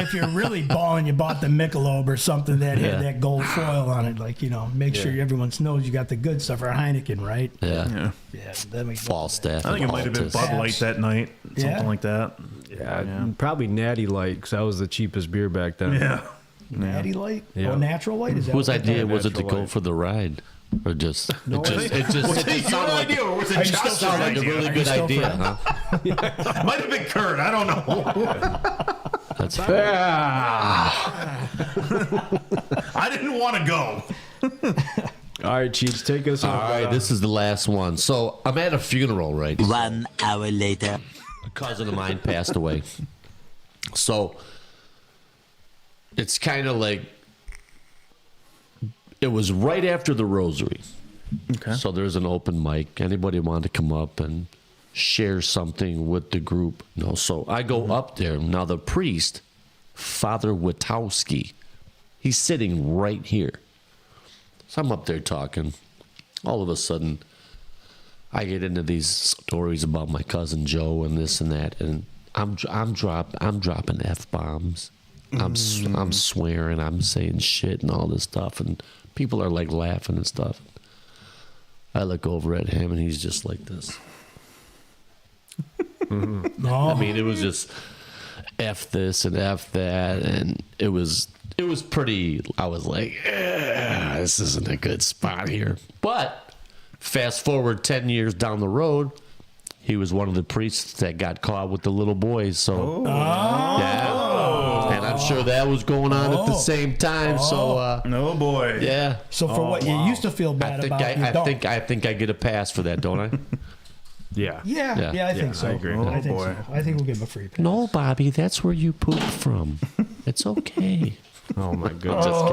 if you're really balling, you bought the Michelob or something that had that gold foil on it. Make sure everyone knows you got the good stuff, or Heineken, right? Yeah. Yeah. That makes Falstaff. I think it might have been Bud Light that night. Something like that. Yeah. Probably Natty Light, because that was the cheapest beer back then. Yeah. Natty Light? Yeah. Or Natural Light? Is that Whose what idea was it to Natural go Light. for the ride? Or just Was it your idea or was it Josh's sounded like a idea? really good idea, huh? Might have been Kurt. I don't know. That's I didn't want to go. All right, Cheech, take us All right, this is the last one. So I'm at a funeral, right? 1 hour later. A cousin of mine passed away. So it's kind of it was right after the rosary. Okay. So there's an open mic. Anybody want to come up and share something with the group? No. So I go up there. Now the priest, Father Witowski, he's sitting right here. So I'm up there talking. All of a sudden, I get into these stories about my cousin Joe and this and that, and I'm dropping F-bombs. I'm swearing, I'm saying shit and all this stuff, and people are like laughing and stuff. I look over at him and he's just like this. No. I mean, it was just F this and F that, and it was pretty. I was like, this isn't a good spot here. But fast forward 10 years down the road, he was one of the priests that got caught with the little boys. So yeah. And I'm sure that was going on at the same time. So, no boy. Yeah. So for what you used to feel bad about, I think I get a pass for that, don't I? Yeah. Yeah, I think so. I agree. I think so. I think we'll give him a free pass. No, Bobby, that's where you pooped from. It's okay. Oh my goodness. Just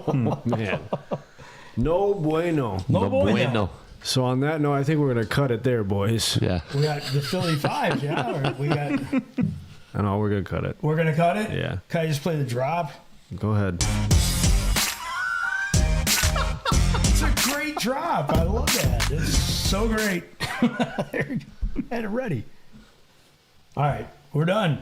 kidding. Man. No bueno. No bueno. So on that note, I think we're gonna cut it there, boys. Yeah. We got the Philly 5, yeah? Or we got... I know, we're gonna cut it. We're going to cut it? Yeah. Can I just play the drop? Go ahead. It's a great drop. I love that. It's so great. There you go. Had it ready. All right. We're done.